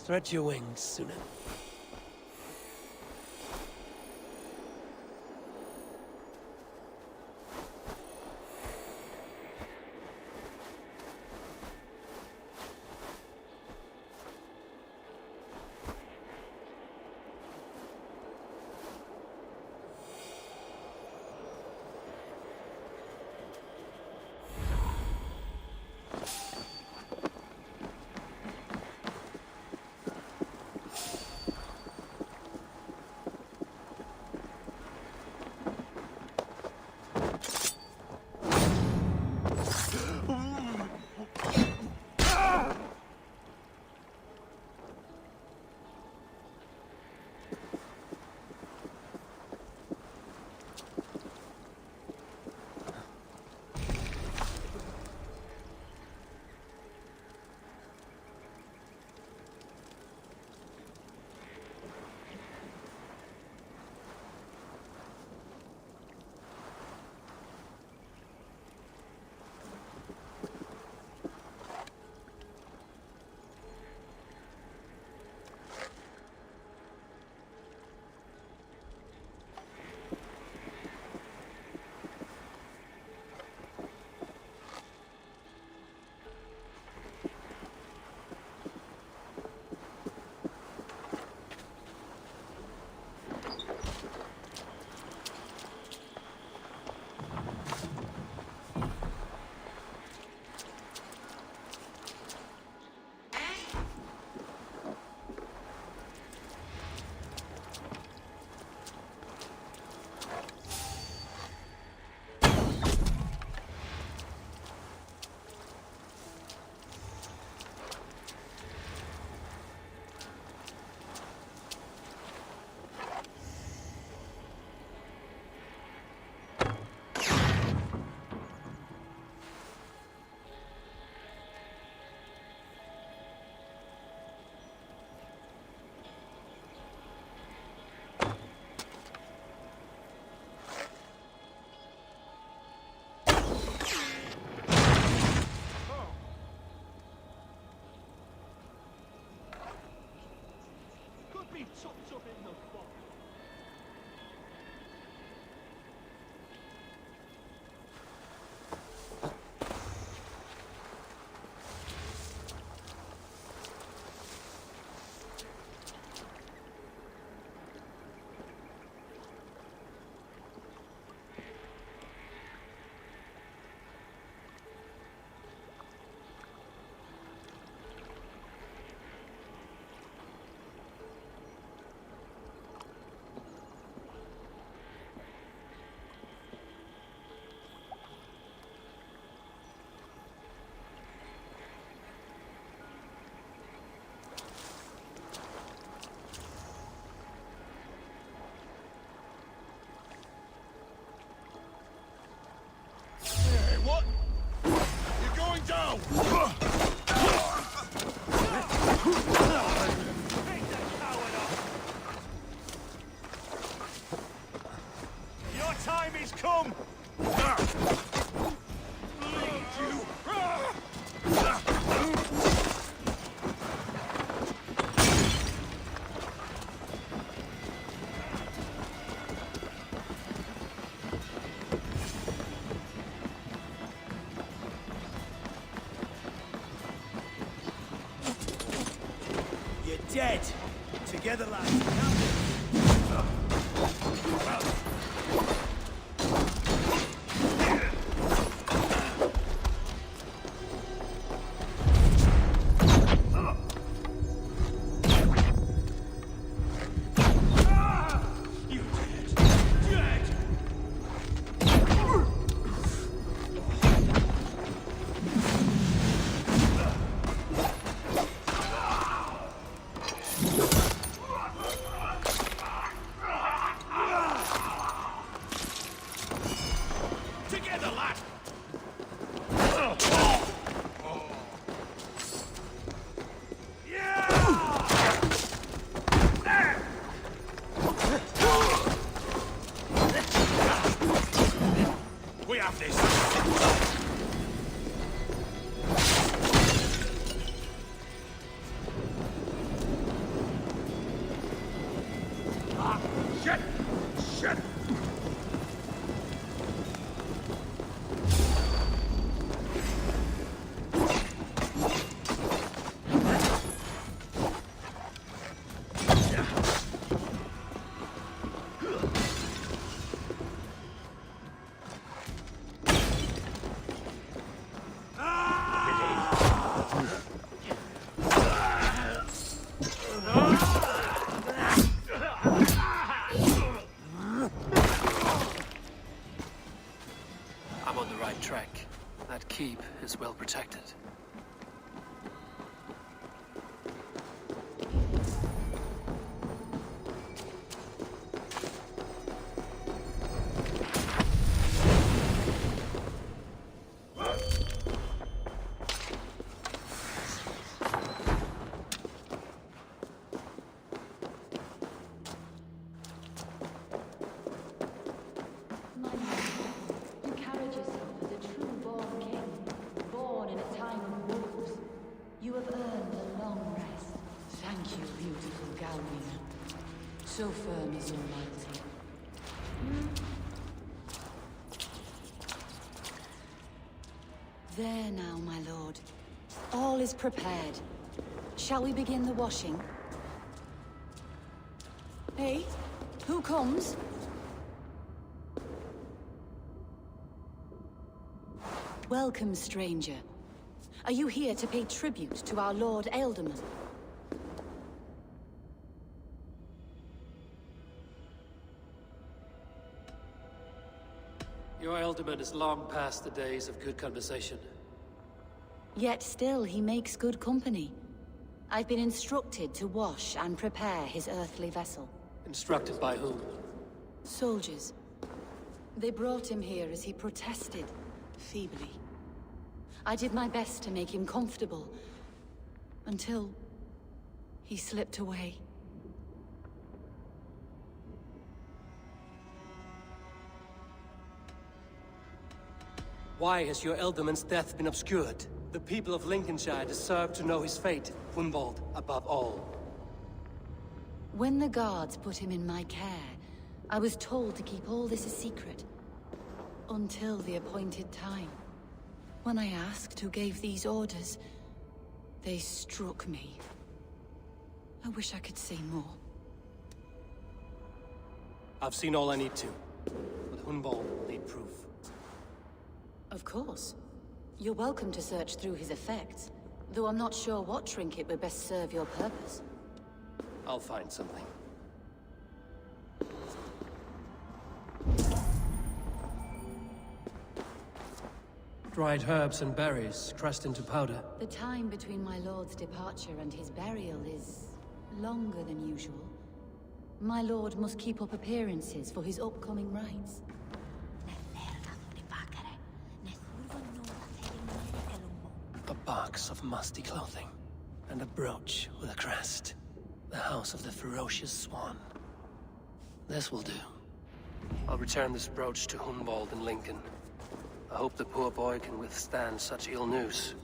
Stretch your wings, Sunan. Your time is come! You're dead. Together, lads. protected. So firm is your loyalty. There now, my lord. All is prepared. Shall we begin the washing? Hey, who comes? Welcome, stranger. Are you here to pay tribute to our Lord Ealdorman? Your Ealdorman is long past the days of good conversation. Yet still he makes good company. I've been instructed to wash and prepare his earthly vessel. Instructed by whom? Soldiers. They brought him here as he protested, feebly. I did my best to make him comfortable, until he slipped away. Why has your Ealdorman's death been obscured? The people of Lincolnshire deserve to know his fate, Hunwald above all. When the guards put him in my care, I was told to keep all this a secret. Until the appointed time. When I asked who gave these orders, they struck me. I wish I could say more. I've seen all I need to, but Hunwald will need proof. Of course. You're welcome to search through his effects, though I'm not sure what trinket would best serve your purpose. I'll find something. Dried herbs and berries, crushed into powder. The time between my lord's departure and his burial is longer than usual. My lord must keep up appearances for his upcoming rites. A box of musty clothing, and a brooch with a crest. The house of the ferocious swan. This will do. I'll return this brooch to Hunwald in Lincoln. I hope the poor boy can withstand such ill news.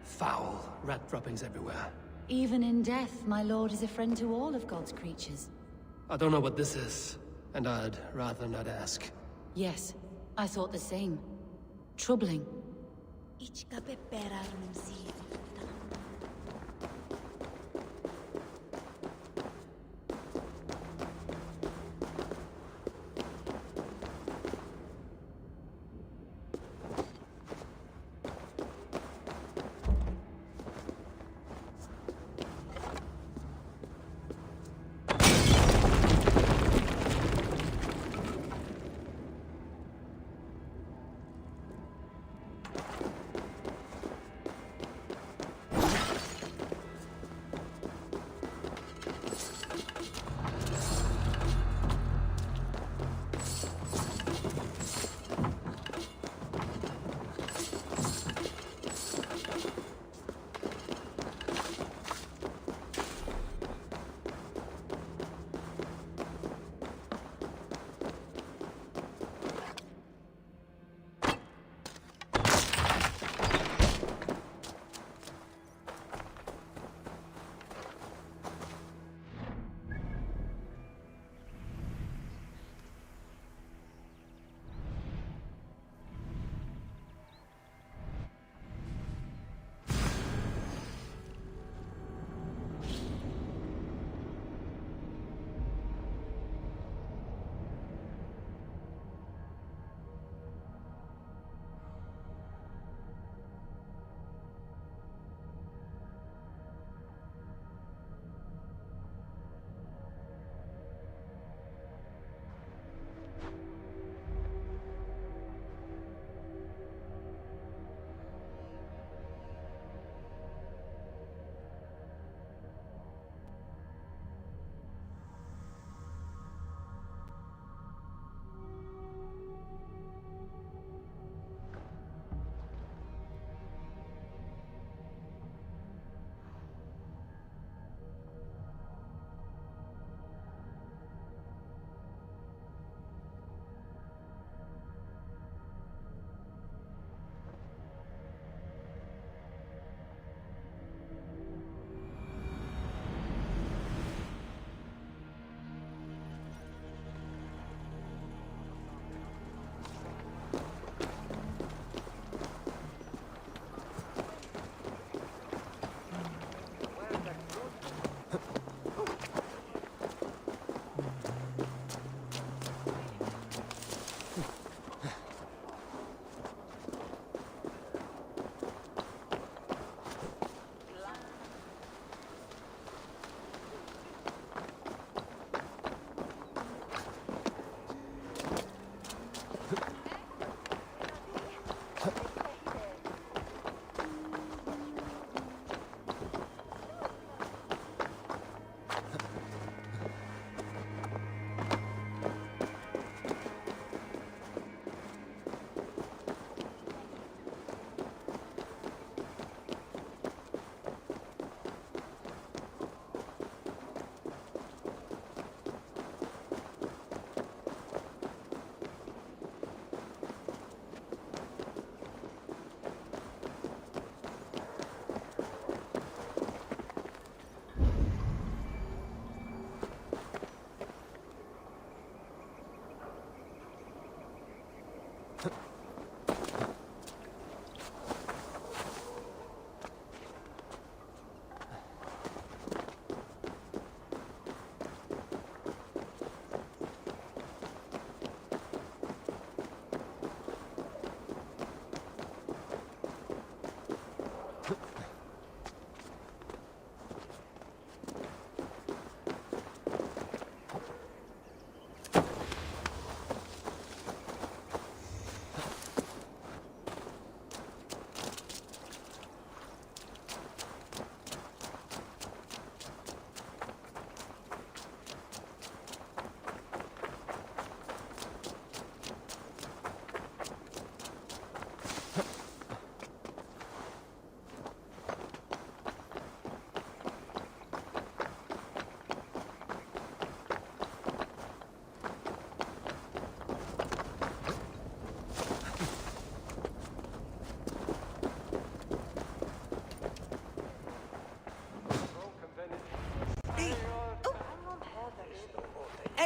Foul rat droppings everywhere. Even in death, my lord is a friend to all of God's creatures. I don't know what this is, and I'd rather not ask. Yes, I thought the same. Troubling.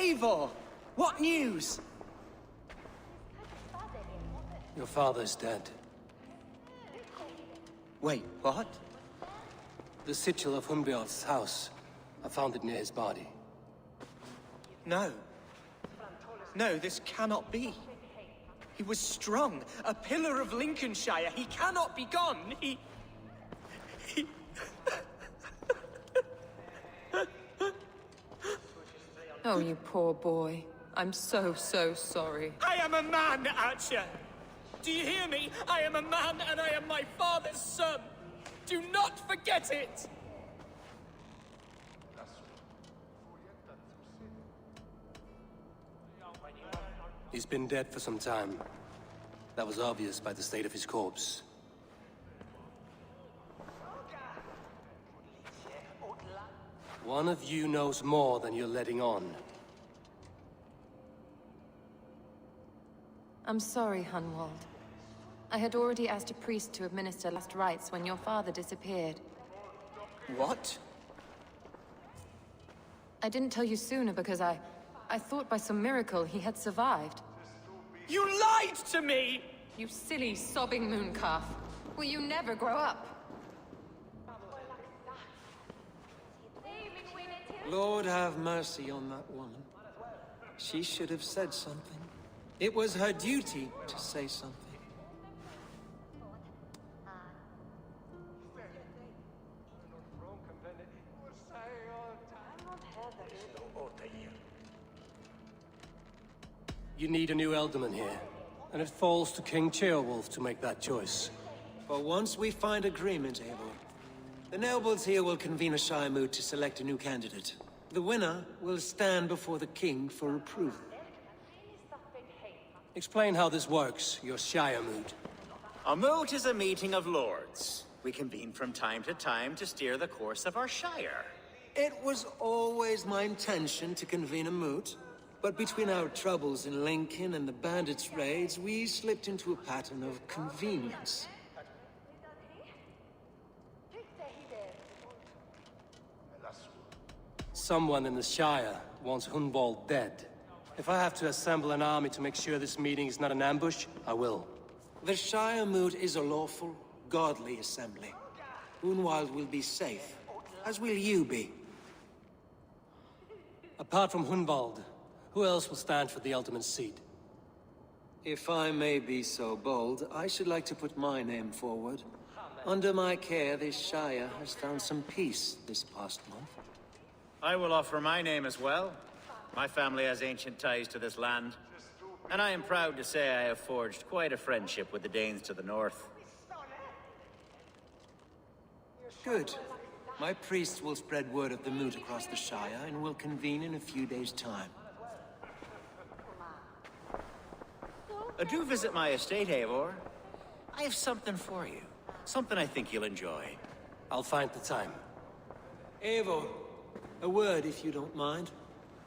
Eivor! What news? Your father's dead. Wait, what? The sigil of Hunbeorth's house. I found it near his body. No. No, this cannot be. He was strong, a pillar of Lincolnshire. He cannot be gone. He... Oh, you poor boy. I'm so sorry. I am a man, Archer! Do you hear me? I am a man and I am my father's son! Do not forget it! He's been dead for some time. That was obvious by the state of his corpse. One of you knows more than you're letting on. I'm sorry, Hunwald. I had already asked a priest to administer last rites when your father disappeared. What? I didn't tell you sooner because I thought by some miracle he had survived. You lied to me! You silly, sobbing mooncalf. Will you never grow up? Lord have mercy on that woman. She should have said something. It was her duty to say something. You need a new Elderman here, and it falls to King Ceolwulf to make that choice. For once we find agreement, Eivor. The nobles here will convene a Shire moot to select a new candidate. The winner will stand before the king for approval. Explain how this works, your Shire moot. A moot is a meeting of lords. We convene from time to time to steer the course of our shire. It was always my intention to convene a moot, but between our troubles in Lincoln and the bandits' raids, we slipped into a pattern of convenience. Someone in the Shire wants Hunwald dead. If I have to assemble an army to make sure this meeting is not an ambush, I will. The Shire moot is a lawful, godly assembly. Hunwald will be safe, as will you be. Apart from Hunwald, who else will stand for the Elderman's seat? If I may be so bold, I should like to put my name forward. Under my care, this Shire has found some peace this past month. I will offer my name as well. My family has ancient ties to this land, and I am proud to say I have forged quite a friendship with the Danes to the north. Good. My priest will spread word of the moot across the Shire, and will convene in a few days' time. Do visit my estate, Eivor. I have something for you. Something I think you'll enjoy. I'll find the time. Eivor, a word if you don't mind.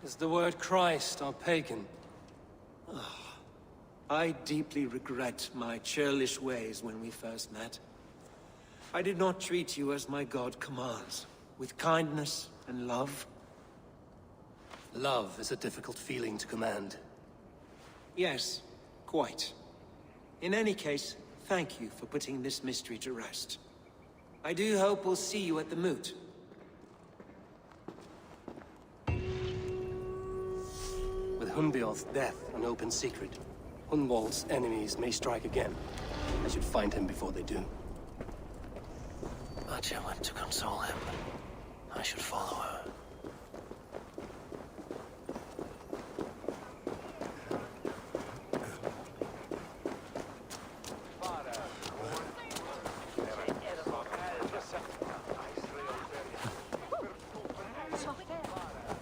Is the word Christ or pagan? I deeply regret my churlish ways when we first met. I did not treat you as my god commands, with kindness and love. Love is a difficult feeling to command. Yes, quite. In any case, thank you for putting this mystery to rest. I do hope we'll see you at the moot. With Hunbeorth's death an open secret, Hunwald's enemies may strike again. I should find him before they do. Archer went to console him. I should follow her.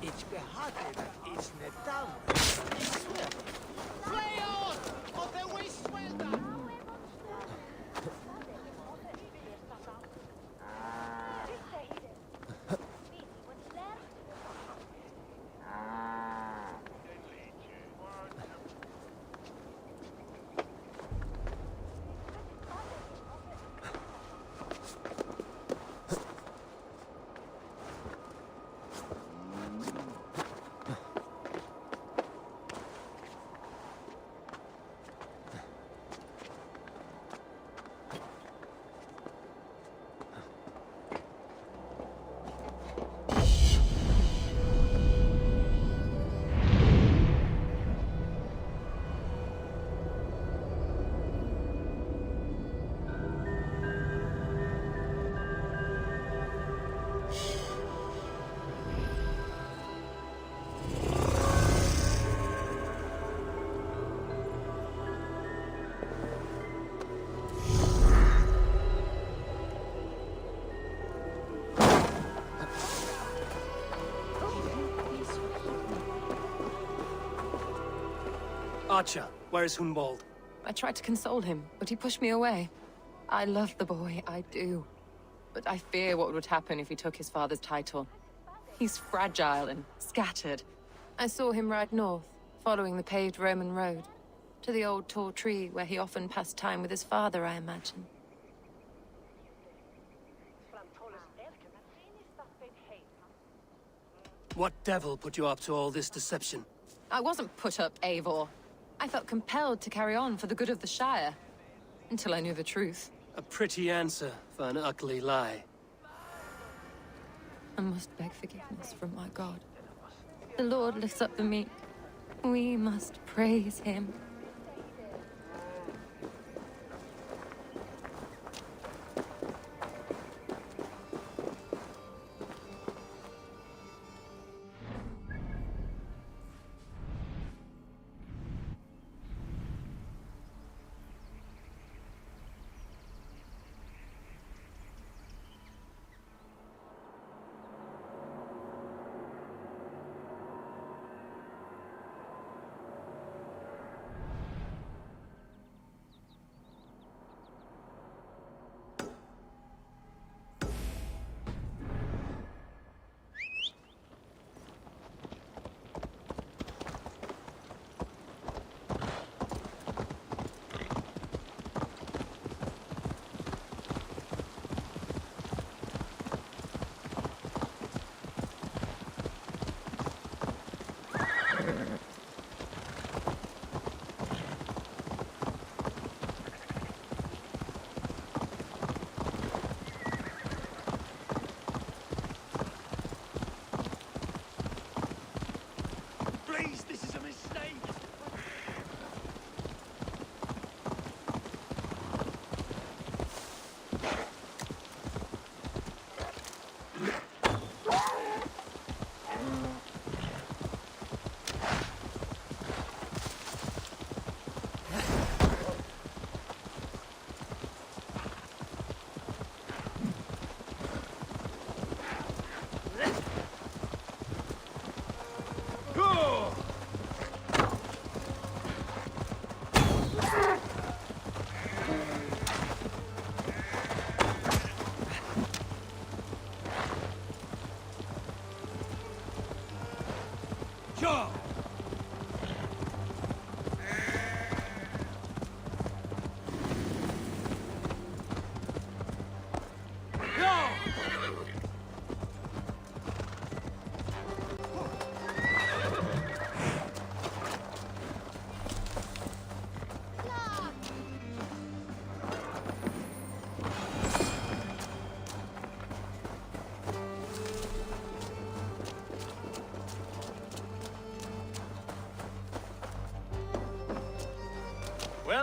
It's beheaded, it's not down. Flayon! Of the Westwelder! Archer, where is Hunwald? I tried to console him, but he pushed me away. I love the boy, I do. But I fear what would happen if he took his father's title. He's fragile and scattered. I saw him ride north, following the paved Roman road. To the old tall tree where he often passed time with his father, I imagine. What devil put you up to all this deception? I wasn't put up, Eivor. I felt compelled to carry on for the good of the Shire. Until I knew the truth. A pretty answer for an ugly lie. I must beg forgiveness from my God. The Lord lifts up the meek. We must praise him.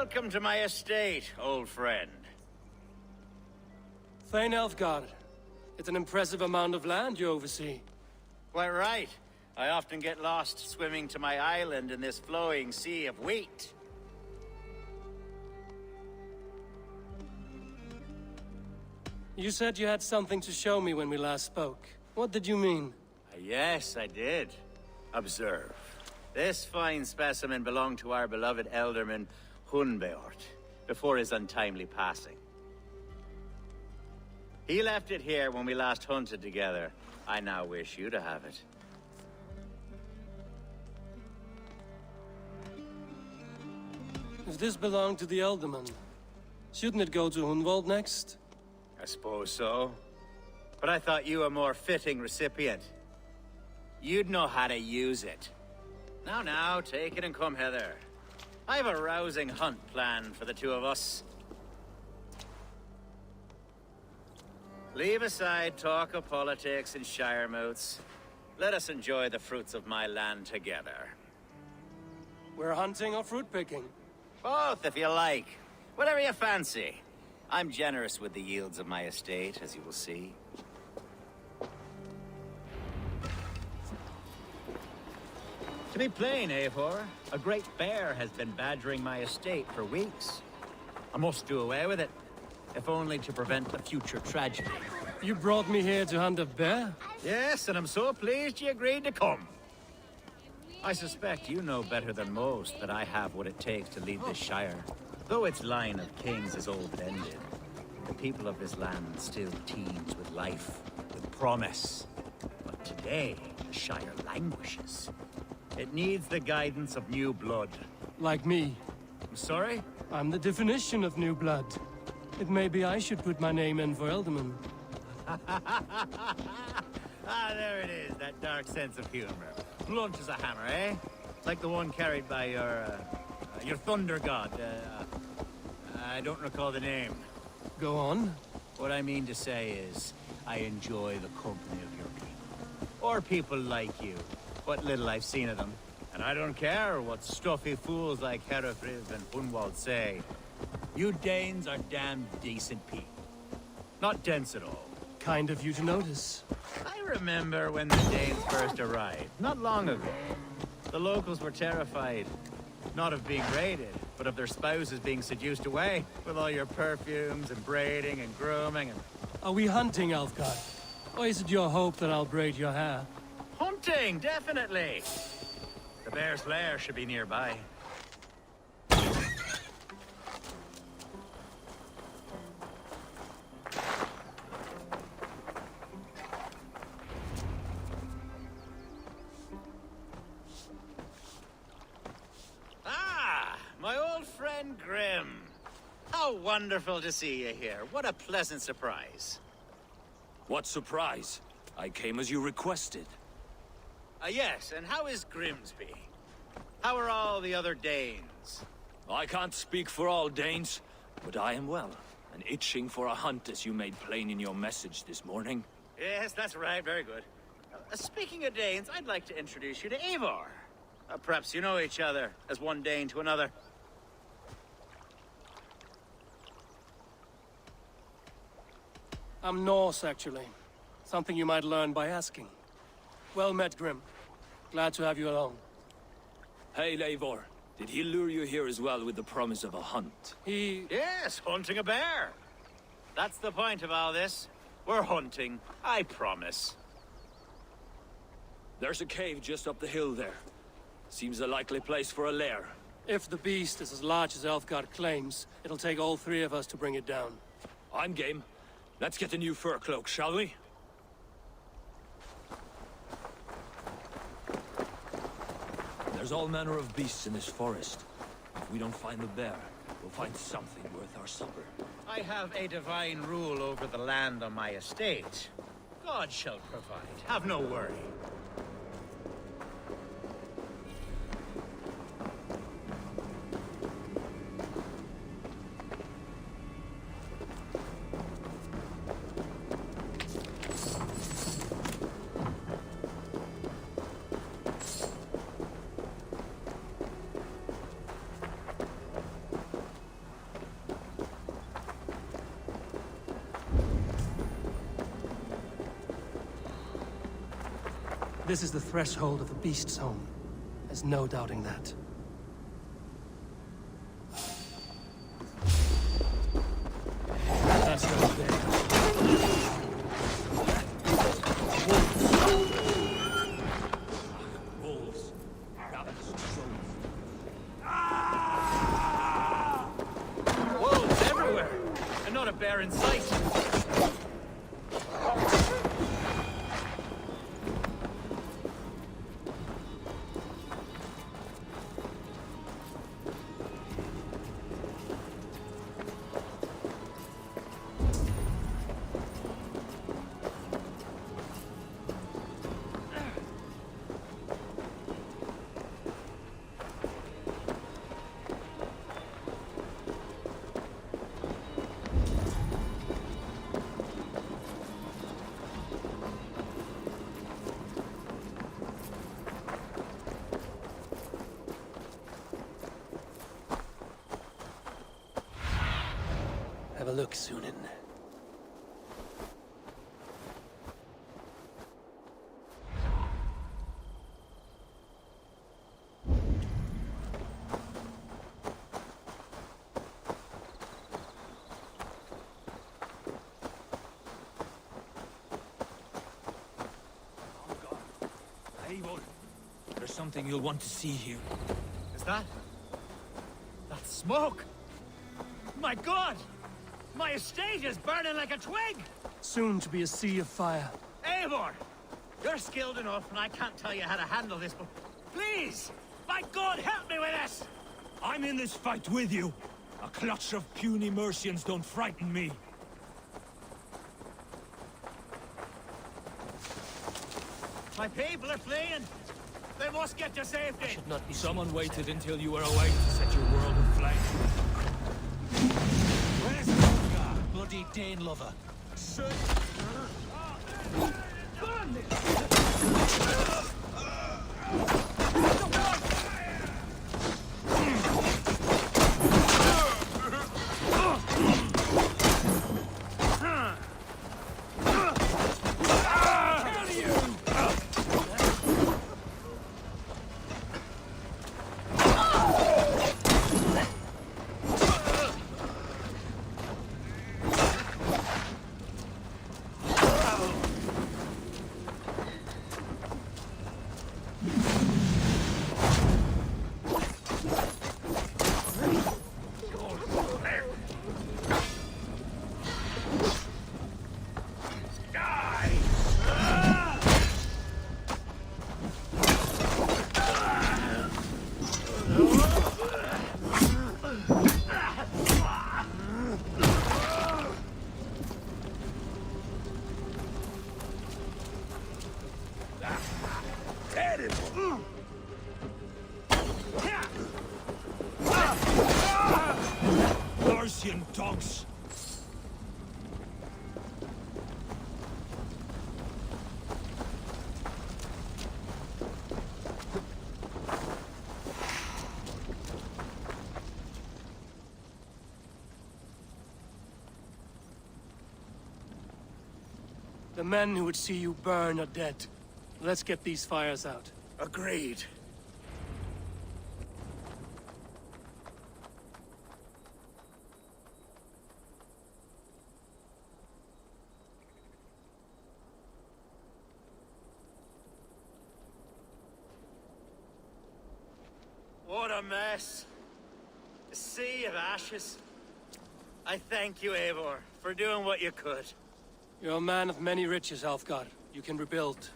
Welcome to my estate, old friend. Thane Elfgard. It's an impressive amount of land you oversee. Quite right. I often get lost swimming to my island in this flowing sea of wheat. You said you had something to show me when we last spoke. What did you mean? Yes, I did. Observe. This fine specimen belonged to our beloved Elderman Hunbeort, before his untimely passing. He left it here when we last hunted together. I now wish you to have it. If this belonged to the Elderman, shouldn't it go to Hunwald next? I suppose so. But I thought you a more fitting recipient. You'd know how to use it. Now, take it and come hither. I have a rousing hunt planned for the two of us. Leave aside talk of politics and shire moots. Let us enjoy the fruits of my land together. We're hunting or fruit picking? Both, if you like. Whatever you fancy. I'm generous with the yields of my estate, as you will see. To be plain, Eivor, a great bear has been badgering my estate for weeks. I must do away with it, if only to prevent a future tragedy. You brought me here to hunt a bear? Yes, and I'm so pleased you agreed to come. I suspect you know better than most that I have what it takes to lead this Shire. Though its line of kings is old-ended, the people of this land still teems with life, with promise. But today, the Shire languishes. It needs the guidance of new blood. Like me. I'm sorry? I'm the definition of new blood. It may be I should put my name in for Elderman. Ah, there it is, that dark sense of humor. Blunt as a hammer, eh? Like the one carried by your thunder god. I don't recall the name. Go on. What I mean to say is, I enjoy the company of your people. Or people like you. What little I've seen of them. And I don't care what stuffy fools like Herefriv and Hunwald say. You Danes are damn decent people. Not dense at all. Kind of you to notice. I remember when the Danes first arrived, not long ago. The locals were terrified. Not of being raided, but of their spouses being seduced away. With all your perfumes and braiding and grooming and... Are we hunting, Elfgard? Or is it your hope that I'll braid your hair? Hunting, definitely! The bear's lair should be nearby. My old friend Grim. How wonderful to see you here. What a pleasant surprise. What surprise? I came as you requested. Yes, and how is Grimsby? How are all the other Danes? I can't speak for all Danes, but I am well, and itching for a hunt as you made plain in your message this morning. Yes, that's right. Very good. Speaking of Danes, I'd like to introduce you to Eivor. Perhaps you know each other, as one Dane to another. I'm Norse, actually. Something you might learn by asking. Well met, Grim. Glad to have you along. Hey, Eivor. Did he lure you here as well with the promise of a hunt? Yes, hunting a bear. That's the point of all this. We're hunting, I promise. There's a cave just up the hill there. Seems a likely place for a lair. If the beast is as large as Elfgard claims, it'll take all three of us to bring it down. I'm game. Let's get a new fur cloak, shall we? There's all manner of beasts in this forest. If we don't find the bear, we'll find something worth our supper. I have a divine rule over the land on my estate. God shall provide. Have no worry. This is the threshold of the beast's home. There's no doubting that. That's no bear. Wolves. Ravenous souls. Wolves everywhere! And not a bear in sight! something you'll want to see here. Is that? That's smoke! My God! My estate is burning like a twig! Soon to be a sea of fire. Eivor! You're skilled enough, and I can't tell you how to handle this, but please! My God, help me with this! I'm in this fight with you. A clutch of puny Mercians don't frighten me. My people are fleeing! They must get to safety! Should not be. Someone waited until you were awake to set your world aflame. Where's Olga, bloody Dane lover? Mercian dogs! The men who would see you burn are dead. Let's get these fires out. Agreed. What a mess. A sea of ashes. I thank you, Eivor, for doing what you could. You're a man of many riches, Alfgar. You can rebuild.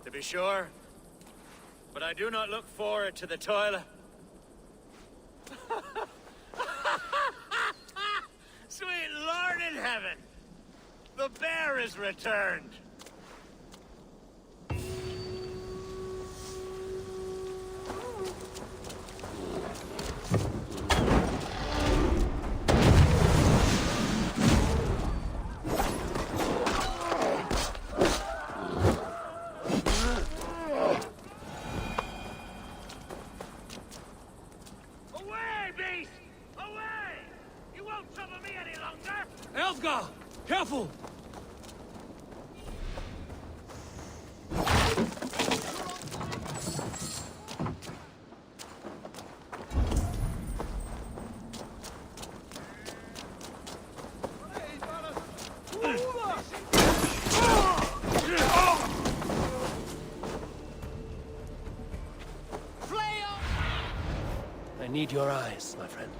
To be sure. But I do not look forward to the toilet. Sweet Lord in heaven! The bear is returned! Elfgar! Careful! I need your eyes, my friend.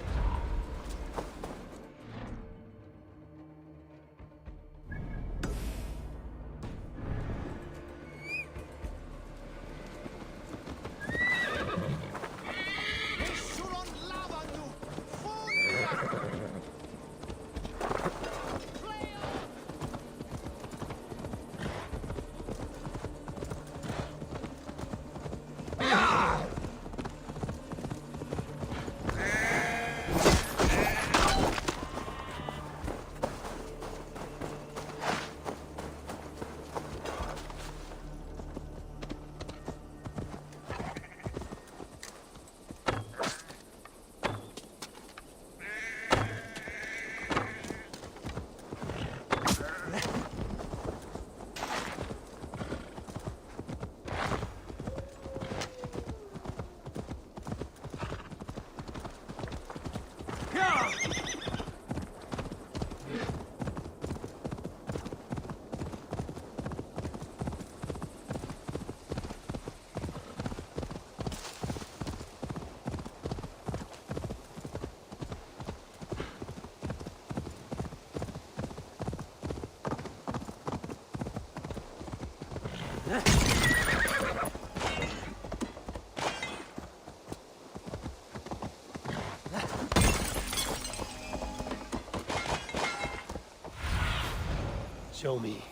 Show me.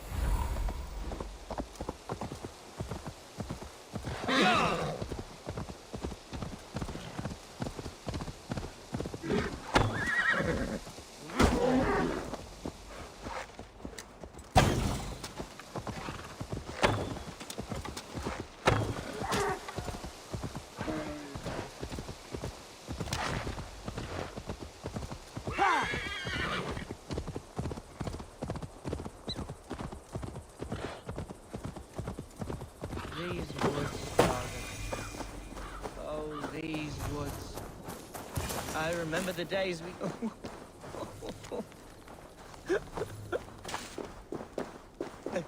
These woods, Father. Oh, these woods. I remember the days we...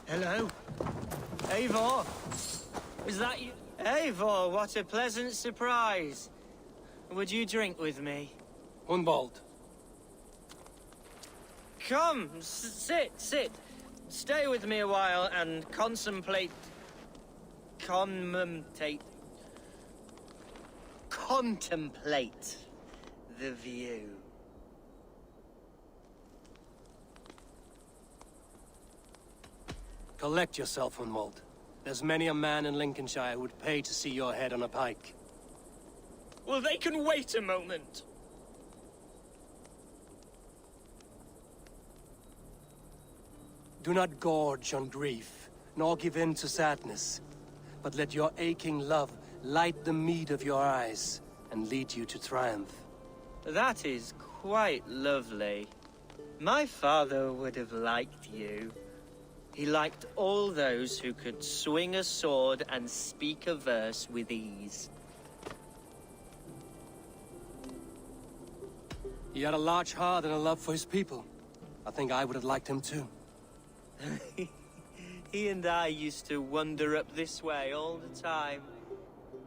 Hello? Eivor? Is that you? Eivor, what a pleasant surprise. Would you drink with me? Hunwald. Come, sit. Stay with me a while and contemplate the view. Collect yourself, Hunwald. There's many a man in Lincolnshire who would pay to see your head on a pike. Well, they can wait a moment. Do not gorge on grief, nor give in to sadness, but let your aching love light the mead of your eyes and lead you to triumph. That is quite lovely. My father would have liked you. He liked all those who could swing a sword and speak a verse with ease. He had a large heart and a love for his people. I think I would have liked him too. He and I used to wander up this way all the time.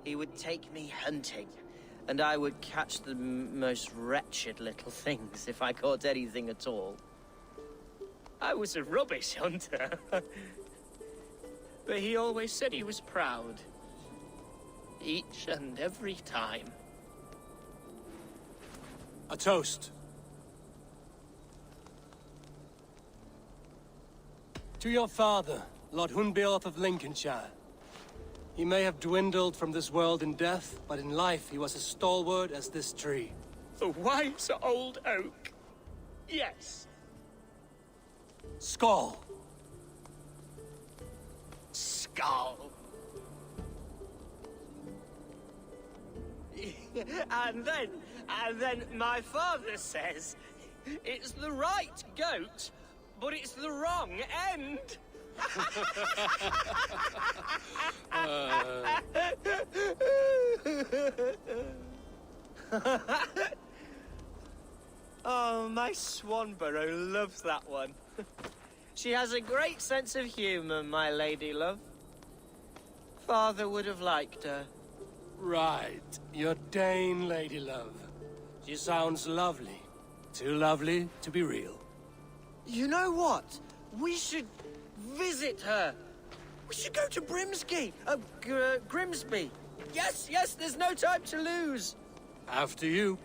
He would take me hunting, and I would catch the most wretched little things if I caught anything at all. I was a rubbish hunter. But he always said he was proud. Each and every time. A toast. To your father, Lord Hunbeorth of Lincolnshire. He may have dwindled from this world in death, but in life he was as stalwart as this tree. The wise old oak. Yes. Skull. Skull. And then my father says, it's the right goat, but it's the wrong end. Oh, my Swanborough loves that one. She has a great sense of humor, my lady love. Father would have liked her. Right, your Dane lady love. She sounds lovely. Too lovely to be real. You know what? We should visit her. We should go to Grimsby. Yes, there's no time to lose. After you.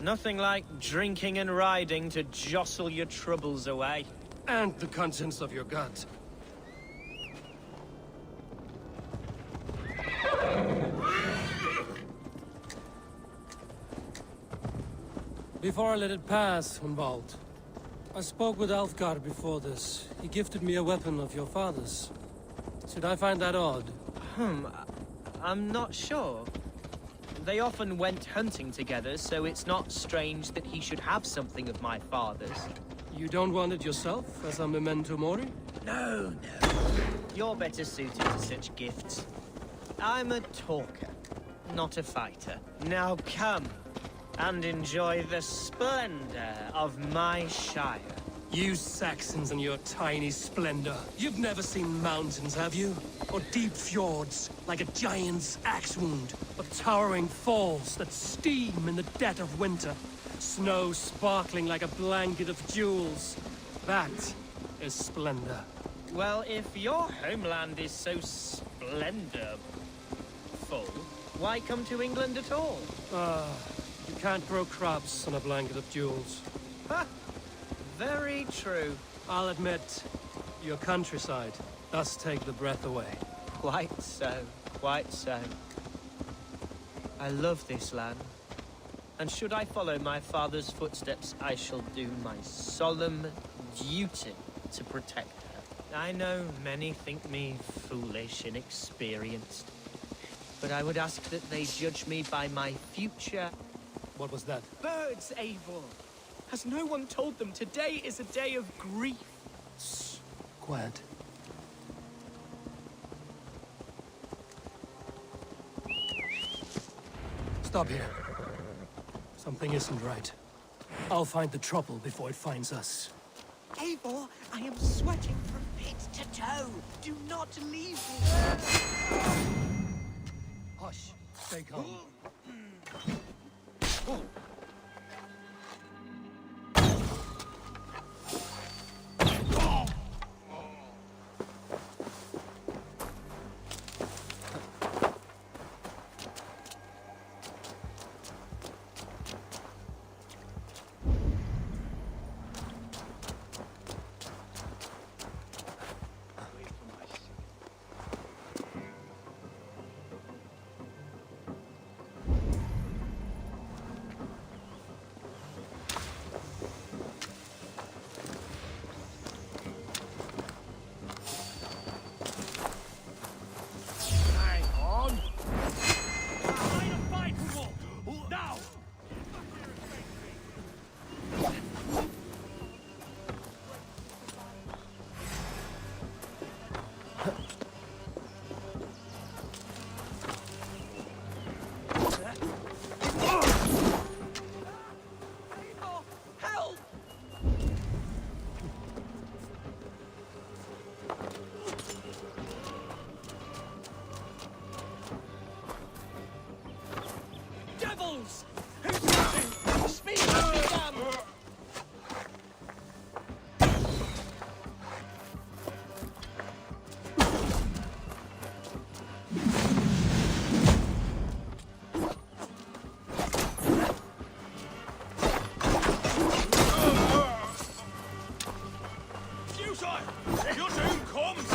Nothing like drinking and riding to jostle your troubles away. And the contents of your gut. Before I let it pass, Hunwald, I spoke with Alfgar before this. He gifted me a weapon of your father's. Should I find that odd? I'm not sure. They often went hunting together, so it's not strange that he should have something of my father's. You don't want it yourself, as a memento mori? No. You're better suited to such gifts. I'm a talker, not a fighter. Now come and enjoy the splendor of my shire. You Saxons and your tiny splendor. You've never seen mountains, have you? Or deep fjords, like a giant's axe wound. Or towering falls that steam in the dead of winter. Snow sparkling like a blanket of jewels. That is splendor. Well, if your homeland is so splendor-full, why come to England at all? You can't grow crops on a blanket of jewels. Ha! Very true. I'll admit, your countryside does take the breath away. Quite so, quite so. I love this land. And should I follow my father's footsteps, I shall do my solemn duty to protect her. I know many think me foolish, inexperienced. But I would ask that they judge me by my future. What was that? Birds, Eivor! Has no one told them today is a day of grief? Shh. Quiet. Stop here. Something isn't right. I'll find the trouble before it finds us. Eivor, I am sweating from head to toe. Do not leave me. Hush. Stay calm. Devils! Speak of me, damn! Your doom comes!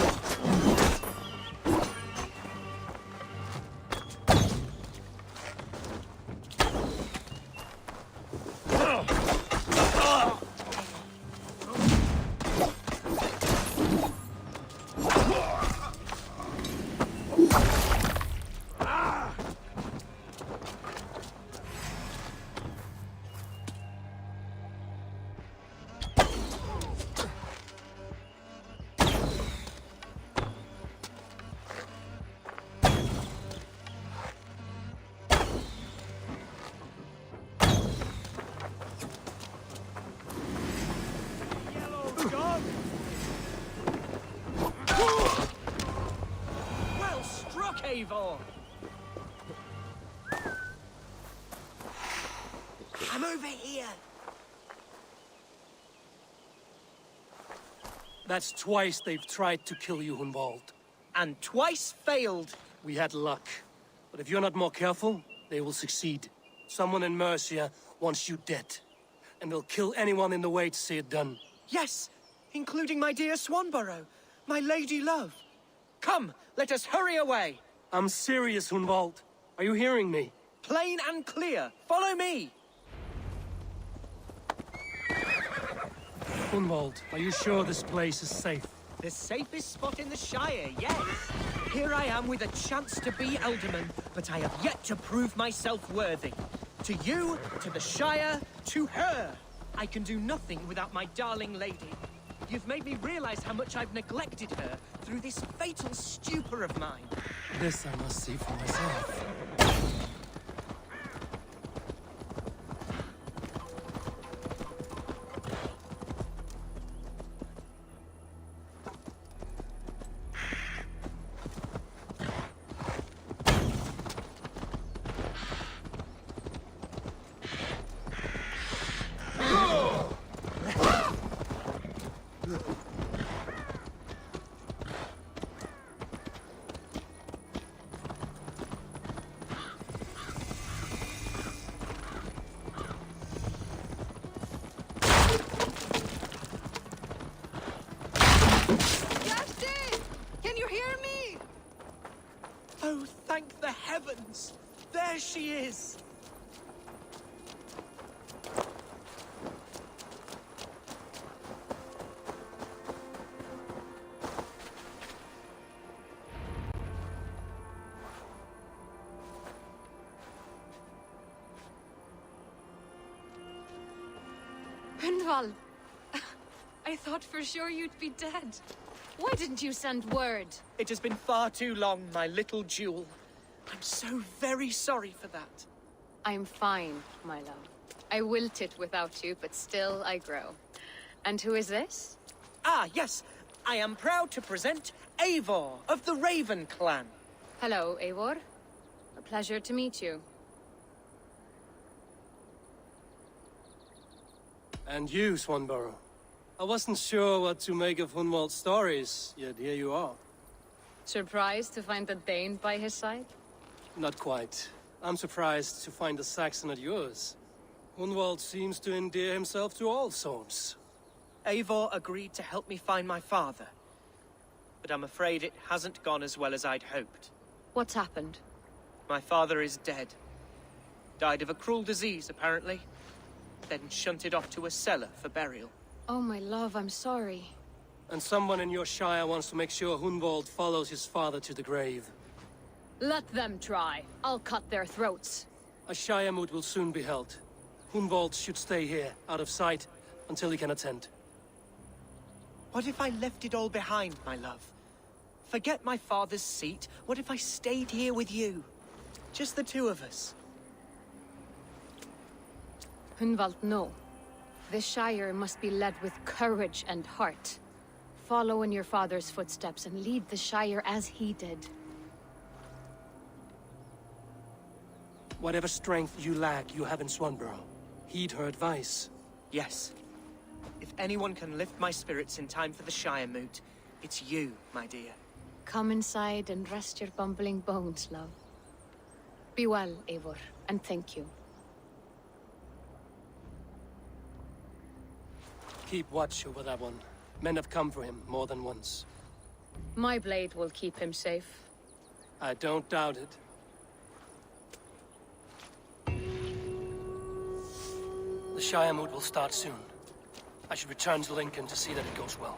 Well struck, Eivor! I'm over here! That's twice they've tried to kill you, Hunwald. And twice failed. We had luck. But if you're not more careful, they will succeed. Someone in Mercia wants you dead. And they'll kill anyone in the way to see it done. Yes, including my dear Swanborough, my lady love. Come, let us hurry away. I'm serious, Hunwald. Are you hearing me? Plain and clear. Follow me. Hunwald, are you sure this place is safe? The safest spot in the Shire, yes. Here I am with a chance to be Alderman, but I have yet to prove myself worthy. To you, to the Shire, to her. I can do nothing without my darling lady. You've made me realize how much I've neglected her through this fatal stupor of mine. This I must see for myself. Gunvald! I thought for sure you'd be dead. Why didn't you send word? It has been far too long, my little jewel. I'm so very sorry for that. I'm fine, my love. I wilted without you, but still I grow. And who is this? Ah, yes. I am proud to present Eivor of the Raven clan. Hello, Eivor. A pleasure to meet you. And you, Swanborough. I wasn't sure what to make of Hunwald's stories, yet here you are. Surprised to find a Dane by his side? Not quite. I'm surprised to find a Saxon at yours. Hunwald seems to endear himself to all sorts. Eivor agreed to help me find my father. But I'm afraid it hasn't gone as well as I'd hoped. What's happened? My father is dead. Died of a cruel disease, apparently. Then shunted off to a cellar for burial. Oh, my love, I'm sorry. And someone in your shire wants to make sure Hunwald follows his father to the grave. Let them try. I'll cut their throats. A shire moot will soon be held. Hunwald should stay here, out of sight, until he can attend. What if I left it all behind, my love? Forget my father's seat. What if I stayed here with you? Just the two of us. Hunwald, no. This Shire must be led with courage and heart. Follow in your father's footsteps and lead the Shire as he did. Whatever strength you lack, you have in Swanborough. Heed her advice. Yes. If anyone can lift my spirits in time for the Shire moot, it's you, my dear. Come inside and rest your bumbling bones, love. Be well, Eivor, and thank you. Keep watch over that one. Men have come for him more than once. My blade will keep him safe. I don't doubt it. The Shire moot will start soon. I should return to Lincoln to see that it goes well.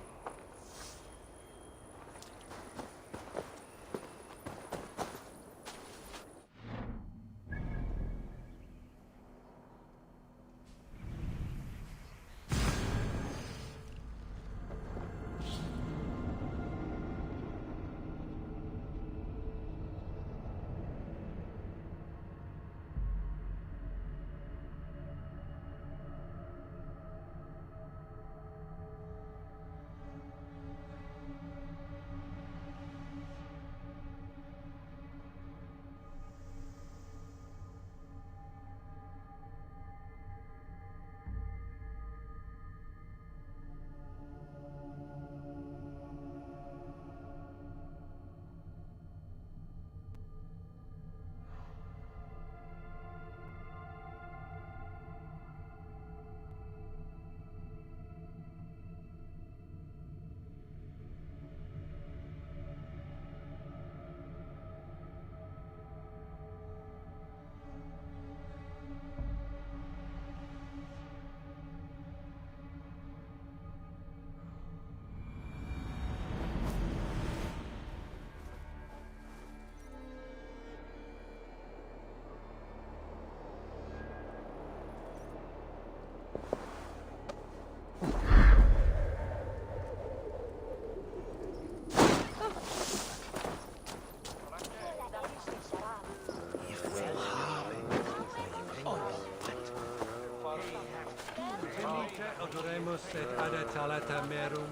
Adoremus et adetalata merum,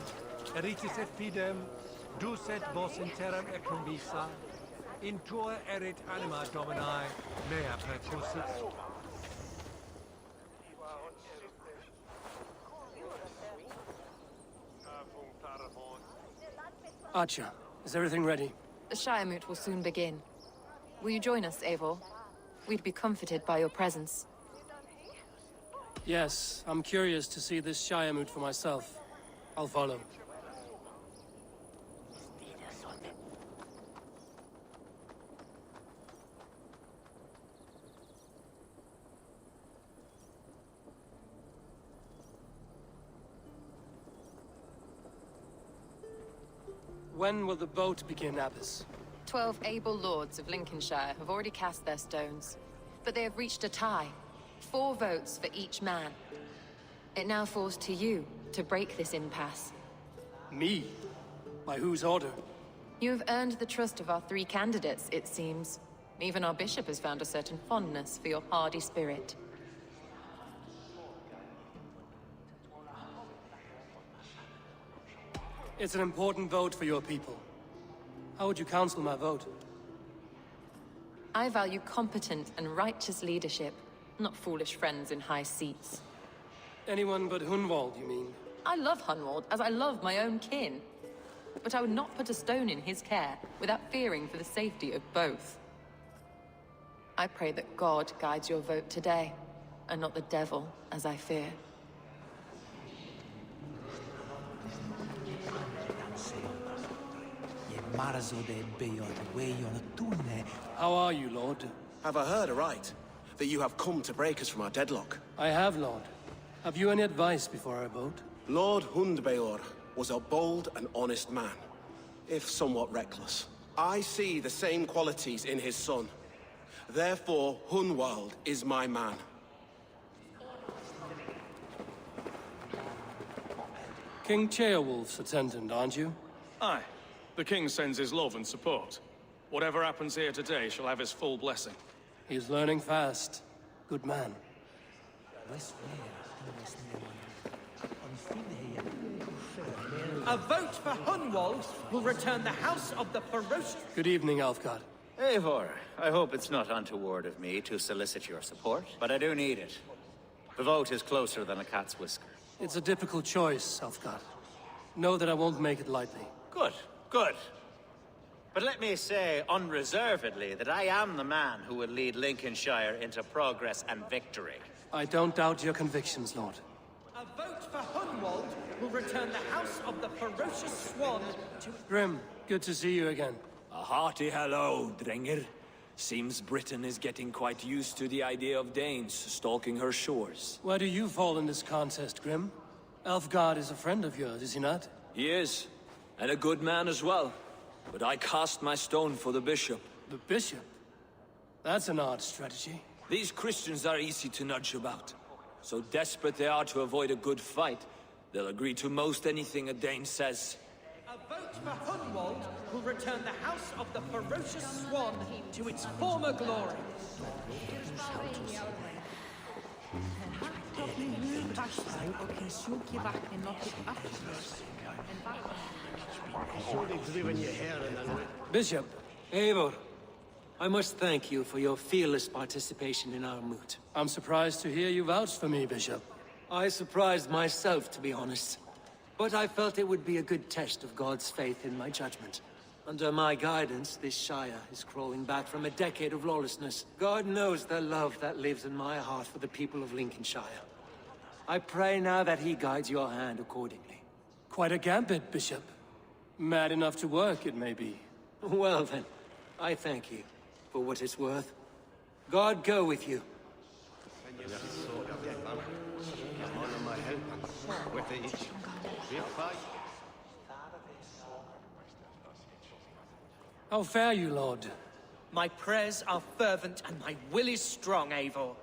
eritis et fidem, dus et vos in terram econvisa, in tua erit anima Domini, mea percussit. Archer, is everything ready? The Shire moot will soon begin. Will you join us, Eivor? We'd be comforted by your presence. Yes, I'm curious to see this Shire moot for myself. I'll follow. When will the boat begin, Abbess? 12 able lords of Lincolnshire have already cast their stones, but they have reached a tie. 4 votes for each man. It now falls to you to break this impasse. Me? By whose order? You have earned the trust of our 3 candidates, it seems. Even our bishop has found a certain fondness for your hardy spirit. It's an important vote for your people. How would you counsel my vote? I value competent and righteous leadership, not foolish friends in high seats. Anyone but Hunwald, you mean? I love Hunwald, as I love my own kin. But I would not put a stone in his care without fearing for the safety of both. I pray that God guides your vote today, and not the devil, as I fear. How are you, Lord? Have I heard aright? That you have come to break us from our deadlock? I have, Lord. Have you any advice before I vote? Lord Hundbeor was a bold and honest man, if somewhat reckless. I see the same qualities in his son. Therefore, Hunwald is my man. King Ceolwulf's attendant, aren't you? Aye. The king sends his love and support. Whatever happens here today shall have his full blessing. He's learning fast. Good man. A vote for Hunwald will return the House of the Ferocious... Good evening, Alfgard. Eivor, I hope it's not untoward of me to solicit your support, but I do need it. The vote is closer than a cat's whisker. It's a difficult choice, Alfgard. Know that I won't make it lightly. Good, good. But let me say unreservedly that I am the man who will lead Lincolnshire into progress and victory. I don't doubt your convictions, Lord. A vote for Hunwald will return the House of the Ferocious Swan to... Grim, good to see you again. A hearty hello, Drenger. Seems Britain is getting quite used to the idea of Danes stalking her shores. Where do you fall in this contest, Grim? Alfgard is a friend of yours, is he not? He is, and a good man as well. But I cast my stone for the bishop. The bishop? That's an odd strategy. These Christians are easy to nudge about. So desperate they are to avoid a good fight, they'll agree to most anything a Dane says. A vote for Hunwald will return the House of the Ferocious Swan to its former glory. Bishop. Eivor, I must thank you for your fearless participation in our moot. I'm surprised to hear you vouch for me, Bishop. I surprised myself, to be honest. But I felt it would be a good test of God's faith in my judgment. Under my guidance, this Shire is crawling back from a decade of lawlessness. God knows the love that lives in my heart for the people of Lincolnshire. I pray now that he guides your hand accordingly. Quite a gambit, Bishop. Mad enough to work, it may be. Well then, I thank you for what it's worth. God go with you. How fare you, Lord? My prayers are fervent and my will is strong, Eivor.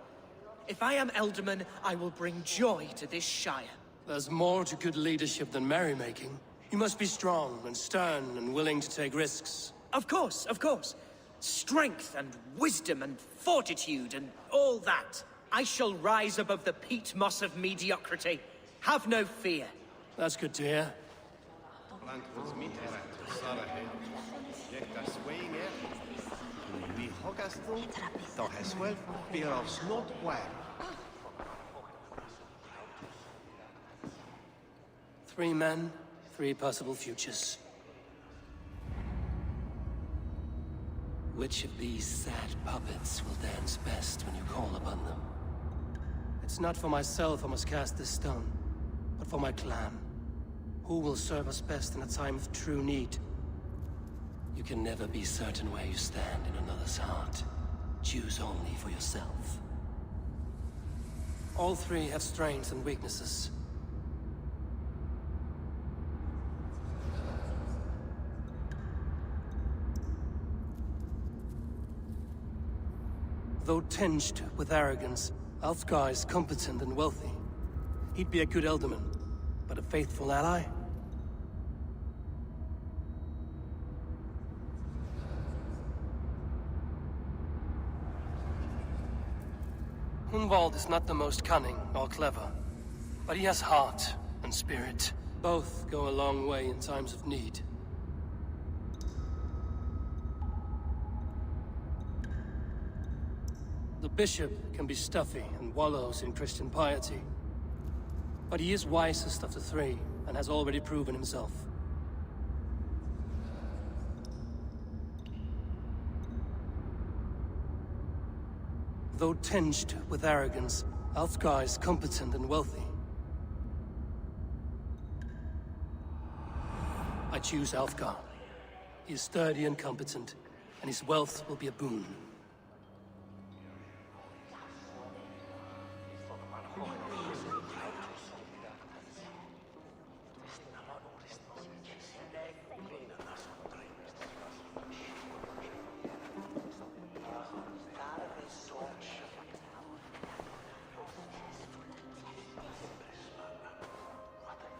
If I am Elderman, I will bring joy to this Shire. There's more to good leadership than merrymaking. You must be strong and stern and willing to take risks. Of course, of course. Strength and wisdom and fortitude and all that. I shall rise above the peat moss of mediocrity. Have no fear. That's good to hear. Three men, three possible futures. Which of these sad puppets will dance best when you call upon them? It's not for myself I must cast this stone, but for my clan. Who will serve us best in a time of true need? You can never be certain where you stand in another's heart. Choose only for yourself. All three have strengths and weaknesses. Though tinged with arrogance, Alfgar is competent and wealthy. He'd be a good Elderman, but a faithful ally? Hunwald is not the most cunning or clever, but he has heart and spirit. Both go a long way in times of need. The bishop can be stuffy and wallows in Christian piety, but he is wisest of the three and has already proven himself. Though tinged with arrogance, Alfgar is competent and wealthy. I choose Alfgar. He is sturdy and competent, and his wealth will be a boon.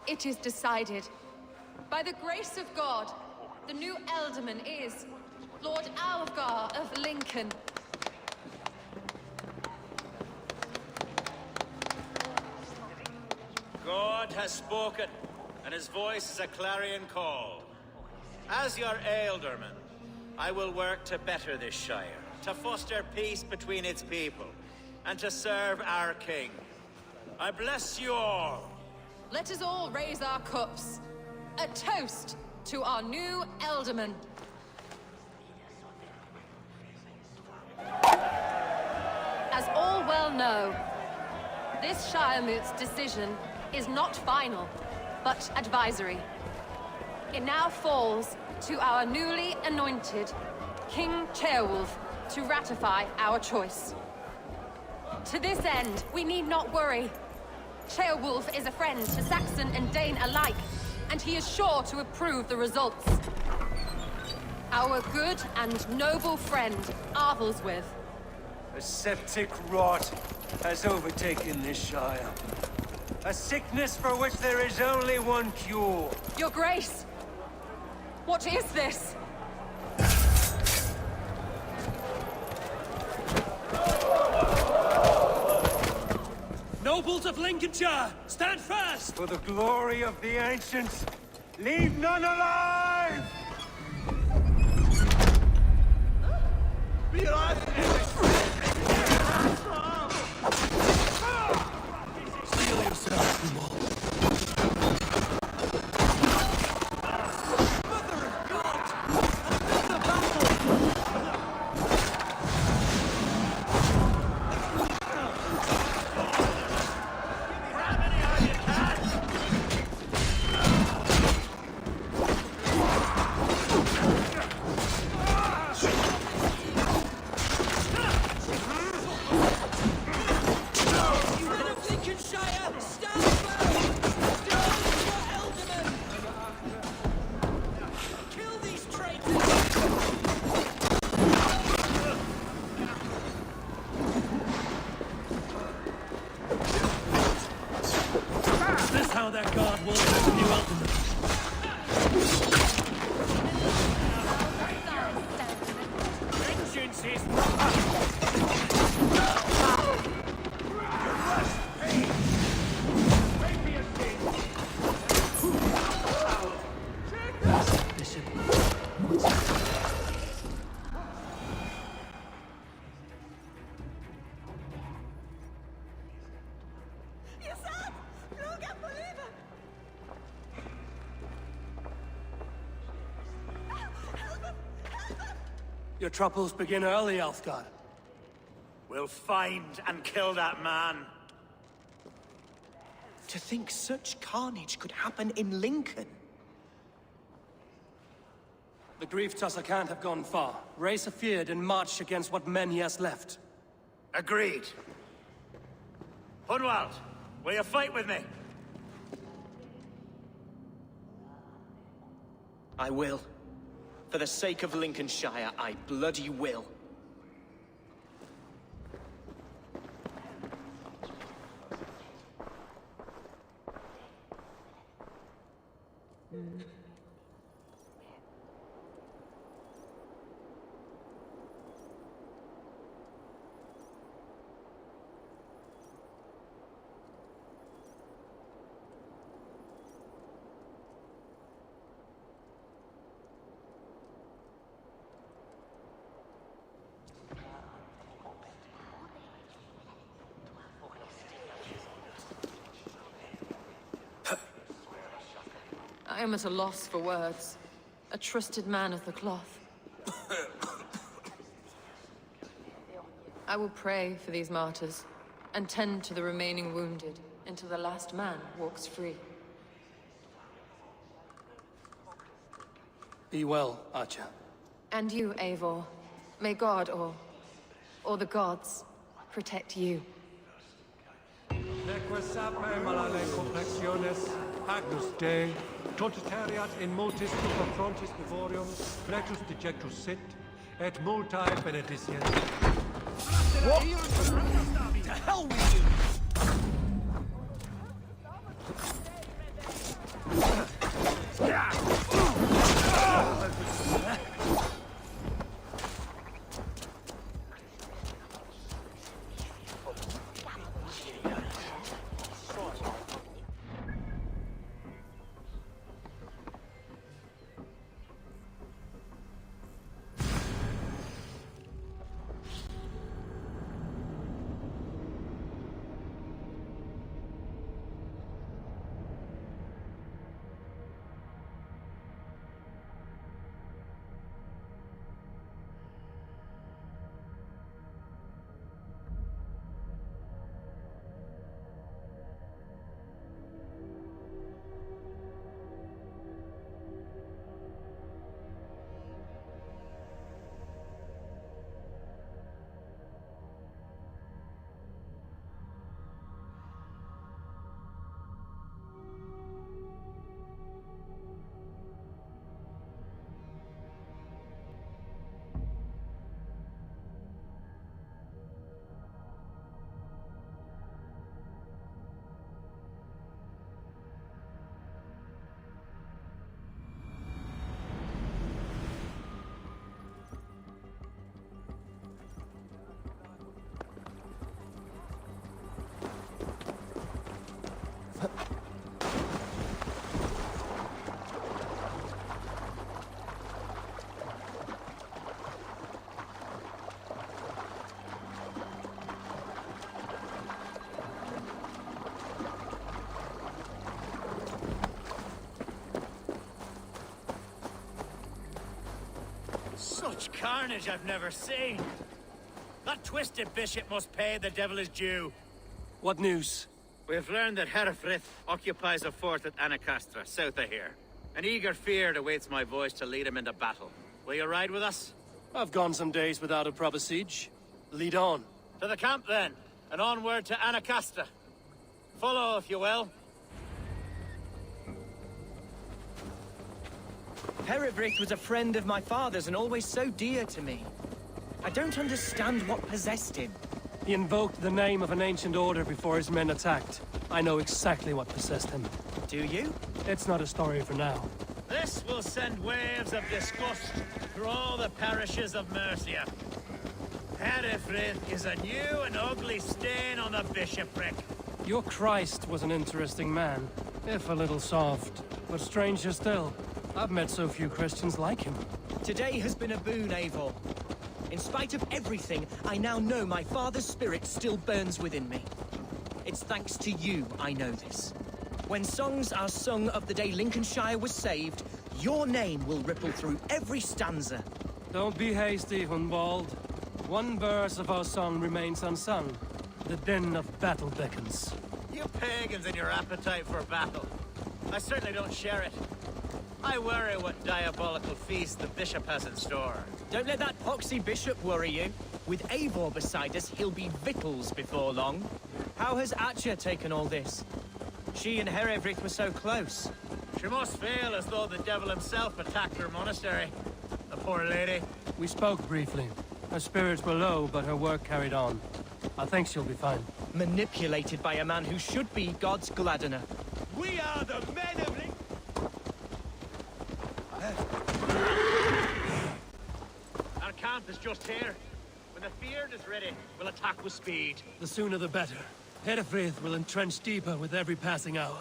It is decided. By the grace of God, the new Elderman is Lord Alfgar of Lincoln. God has spoken, and his voice is a clarion call. As your Ealdorman, I will work to better this Shire, to foster peace between its people, and to serve our king. I bless you all. Let us all raise our cups. A toast to our new Elderman. As all well know, this Shiremoot's decision is not final, but advisory. It now falls to our newly anointed King Ceolwulf to ratify our choice. To this end, we need not worry. Ceolwulf is a friend to Saxon and Dane alike, and he is sure to approve the results. Our good and noble friend, Arthelswith. A septic rot has overtaken this Shire. A sickness for which there is only one cure. Your Grace! What is this? Nobles of Lincolnshire, stand fast! For the glory of the ancients, leave none alive! Seal yourself, Humboldt. Your troubles begin early, Alfgar. We'll find and kill that man. To think such carnage could happen in Lincoln. The grief tusser can't have gone far. Raise a feared and march against what men he has left. Agreed. Hunwald, will you fight with me? I will. For the sake of Lincolnshire, I bloody will. I am at a loss for words. A trusted man of the cloth. I will pray for these martyrs, and tend to the remaining wounded, until the last man walks free. Be well, Archer. And you, Eivor. May God, or the gods, protect you. Neque sape malale complexiones, Agnus Dei, totitariat in multis super frontis vivorium, flectus dejectus sit, et multae benedicens. What? To hell with you! Such carnage I've never seen. That twisted bishop must pay the devil his due. What news? We've learned that Herefrith occupies a fort at Anacastra, south of here. An eager fear awaits my voice to lead him into battle. Will you ride with us? I've gone some days without a proper siege. Lead on. To the camp, then, and onward to Anacastra. Follow, if you will. Herefrith was a friend of my father's and always so dear to me. I don't understand what possessed him. He invoked the name of an ancient order before his men attacked. I know exactly what possessed him. Do you? It's not a story for now. This will send waves of disgust through all the parishes of Mercia. Herefrith is a new and ugly stain on the bishopric. Your Christ was an interesting man, if a little soft. But stranger still, I've met so few Christians like him. Today has been a boon, Eivor. In spite of everything, I now know my father's spirit still burns within me. It's thanks to you I know this. When songs are sung of the day Lincolnshire was saved, your name will ripple through every stanza. Don't be hasty, Hunwald. One verse of our song remains unsung. The din of battle beckons. You pagans and your appetite for battle. I certainly don't share it. I worry what diabolical feast the bishop has in store. Don't let that poxy bishop worry you. With Eivor beside us, he'll be victuals before long. How has Atcha taken all this? She and Herefrith were so close. She must feel as though the devil himself attacked her monastery. The poor lady. We spoke briefly. Her spirits were low, but her work carried on. I think she'll be fine. Manipulated by a man who should be God's gladdener. We are the men of Our camp is just here. When the Feared is ready, we'll attack with speed. The sooner the better. Hedefrith will entrench deeper with every passing hour.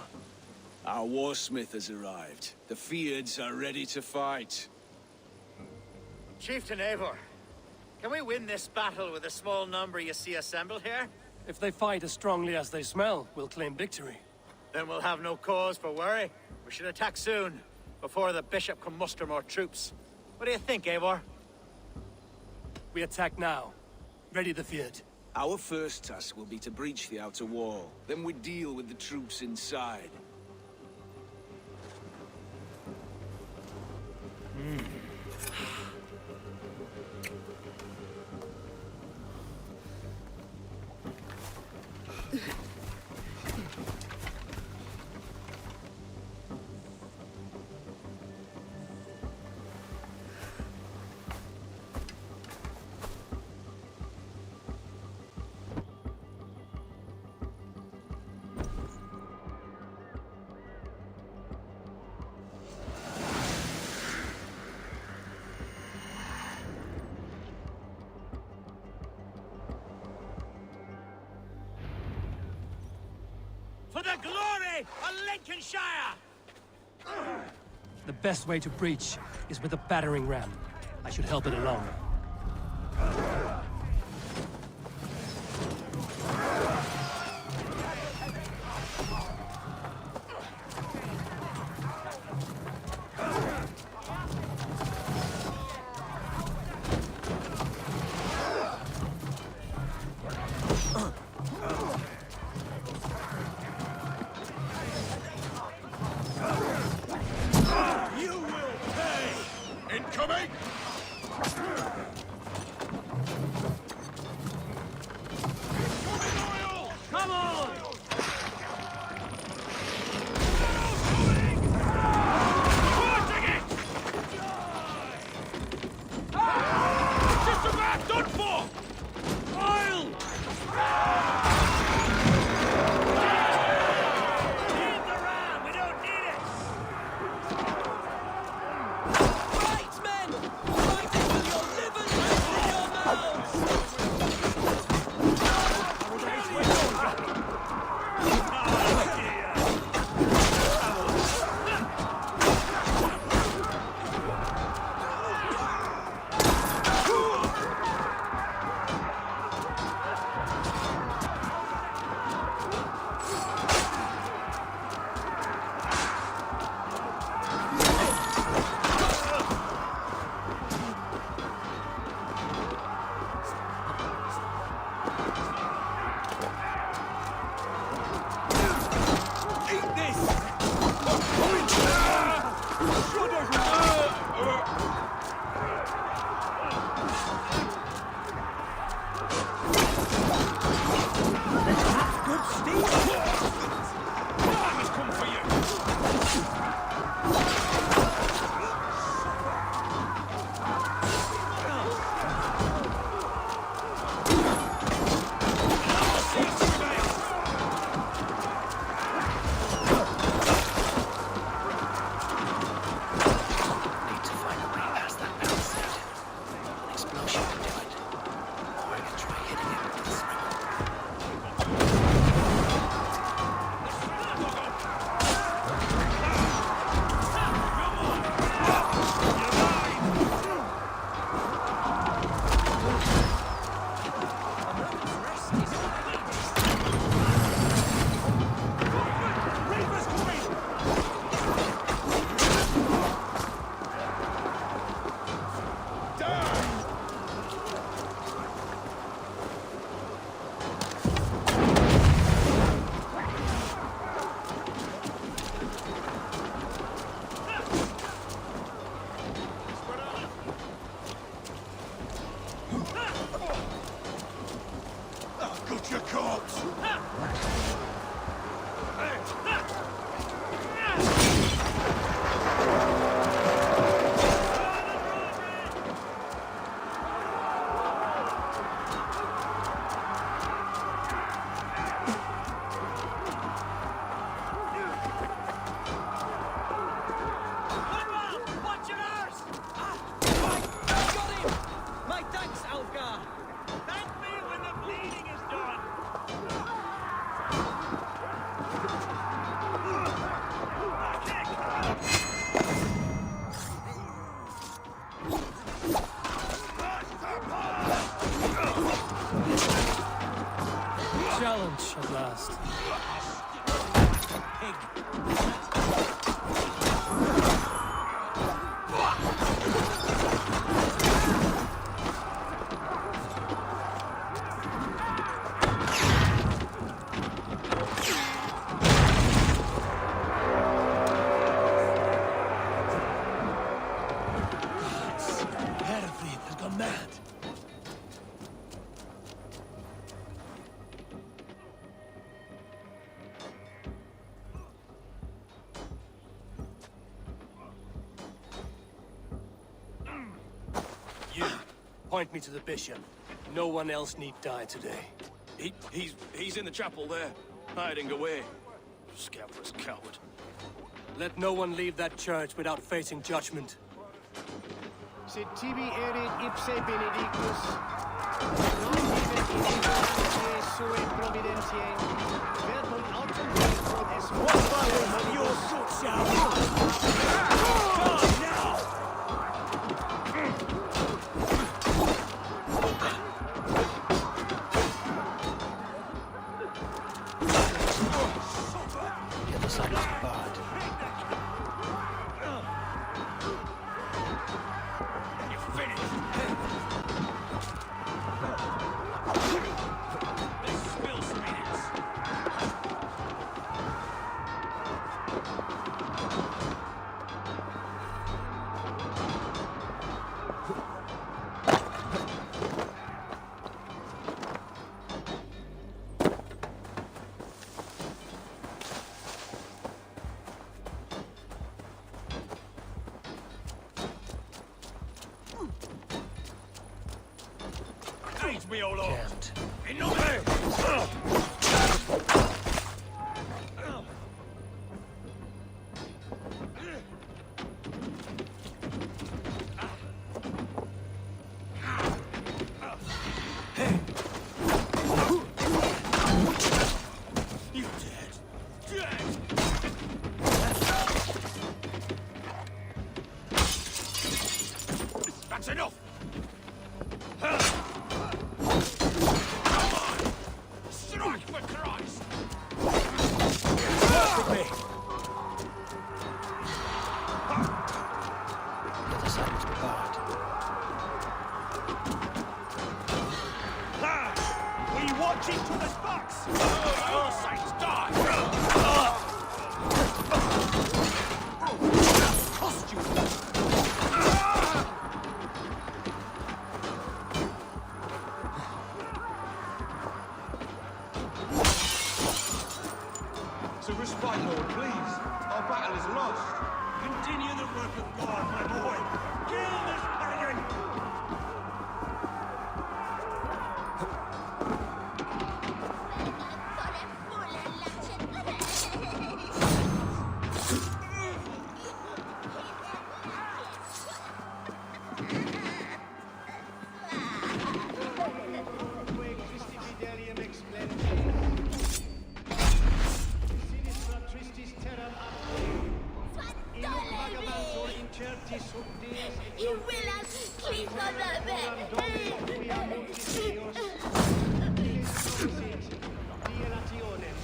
Our warsmith has arrived. The Feards are ready to fight. Chieftain Eivor, can we win this battle with the small number you see assembled here? If they fight as strongly as they smell, we'll claim victory. Then we'll have no cause for worry. We should attack soon, before the bishop can muster more troops. What do you think, Eivor? We attack now. Ready the Feared. Our first task will be to breach the outer wall. Then we deal with the troops inside. For the glory of Lincolnshire! The best way to breach is with a battering ram. I should help it along. You will pay! Incoming! Point me to the bishop. No one else need die today. He's in the chapel there, hiding away. Scandalous coward. Let no one leave that church without facing judgment. Sit tibi erit ipse benedictus, non vivet in ignorantiae sue providentiae, verbum autem quod est your Get the side of the bard. Aid me, O Lord! Can't. In nome! You dead. Dead! That's enough! Strike for Christ! With me. The other side of the bard. We watch each other's backs! All saints die! Cost you! So respite, Lord, please. Our battle is lost. Continue the work of God, my boy. Kill this pagan! Christi fidelium explenti. Sinistra tristis terram apte. In vagabantur incerti sub dies et You will have sleep on the bed. Domini multis Deus. Dies prosit dielationem.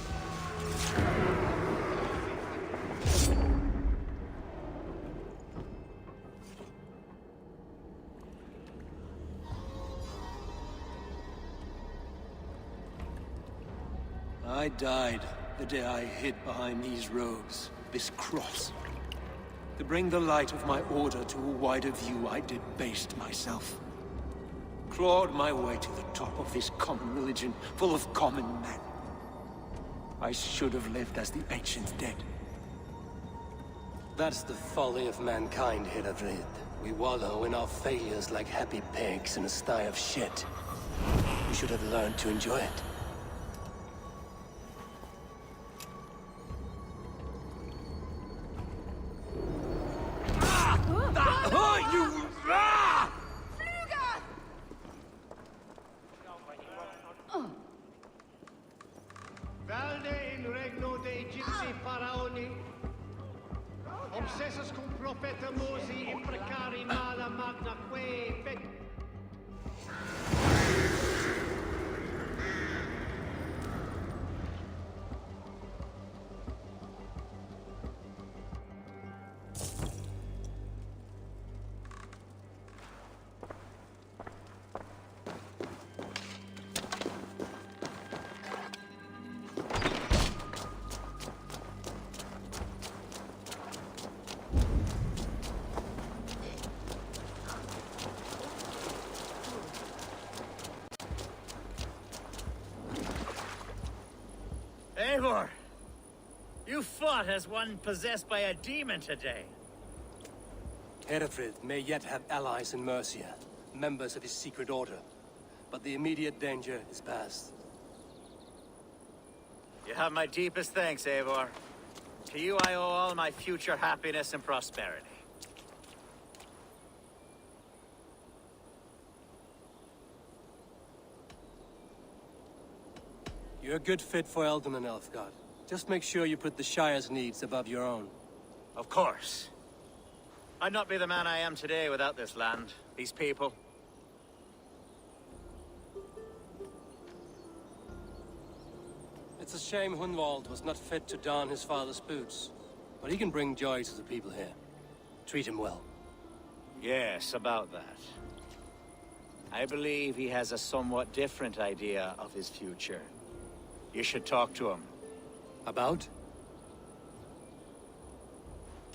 I died the day I hid behind these robes, this cross. To bring the light of my order to a wider view, I debased myself. Clawed my way to the top of this common religion, full of common men. I should have lived as the ancients did. That's the folly of mankind, Herefrid. We wallow in our failures like happy pigs in a sty of shit. We should have learned to enjoy it. Valde in regno de Egypti Faraoni. Obsessus cum profeta Mosi imprecari mala magna que pec. Eivor! You fought as one possessed by a demon today. Herefrid may yet have allies in Mercia. members of his secret order. But the immediate danger is past. You have my deepest thanks, Eivor. To you I owe all my future happiness and prosperity. You're a good fit for Eldon and Elfgard. Just make sure you put the Shire's needs above your own. Of course. I'd not be the man I am today without this land, these people. It's a shame Hunwald was not fit to don his father's boots. But he can bring joy to the people here. Treat him well. Yes, about that. I believe he has a somewhat different idea of his future. You should talk to him. About?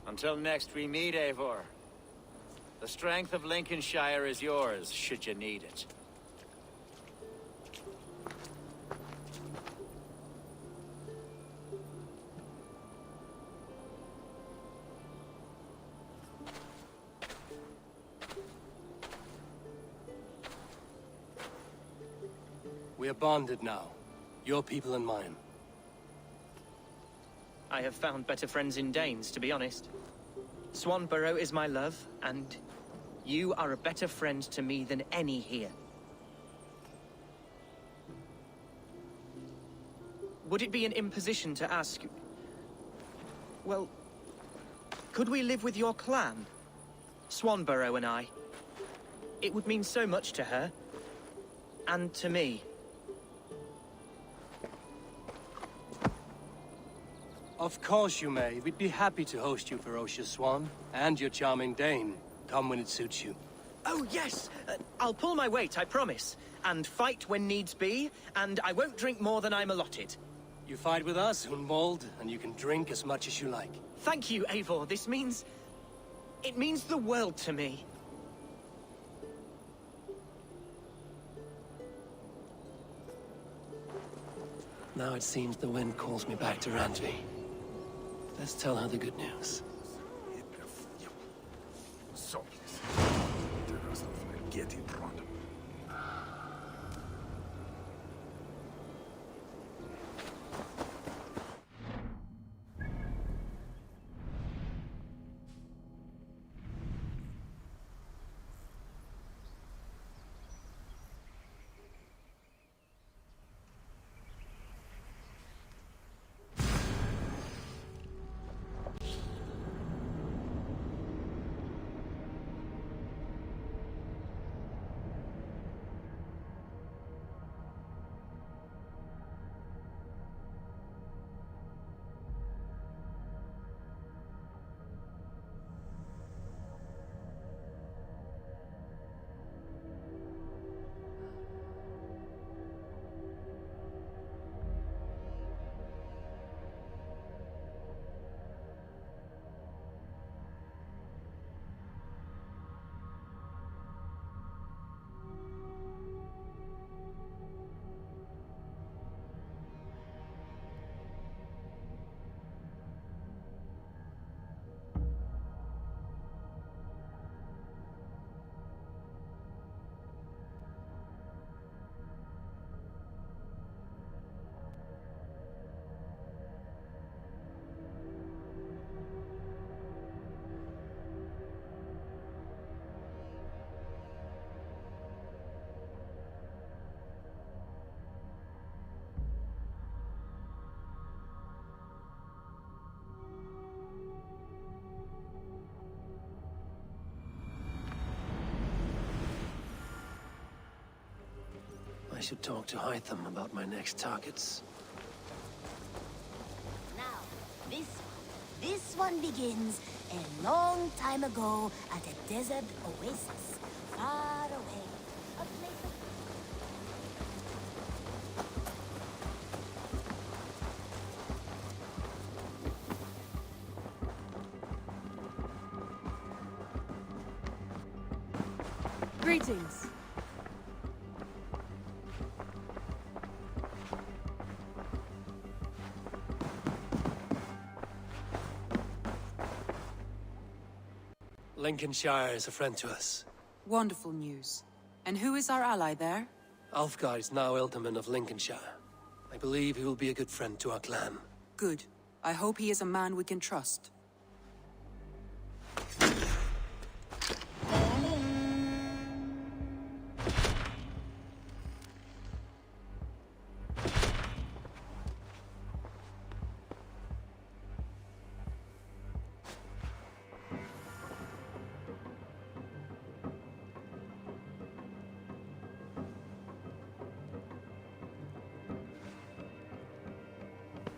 Until next we meet, Eivor. The strength of Lincolnshire is yours, should you need it. We are bonded now. Your people and mine. I have found better friends in Danes, to be honest. Swanborough is my love, and you are a better friend to me than any here. Would it be an imposition to ask... Well, could we live with your clan? Swanborough and I. It would mean so much to her. And to me. Of course you may. We'd be happy to host you, ferocious Swan. And your charming Dane. Come when it suits you. Oh, yes! I'll pull my weight, I promise. And fight when needs be, and I won't drink more than I'm allotted. You fight with us, Hunwald, and you can drink as much as you like. Thank you, Eivor. This means... it means the world to me. Now it seems the wind calls me back to Randvi. Let's tell her the good news. Get in front. I should talk to Hytham about my next targets. Now, this one begins a long time ago at a desert oasis, far away. A place of... Greetings. Lincolnshire is a friend to us. Wonderful news. And who is our ally there? Alfgar is now Ealdorman of Lincolnshire. I believe he will be a good friend to our clan. Good. I hope he is a man we can trust.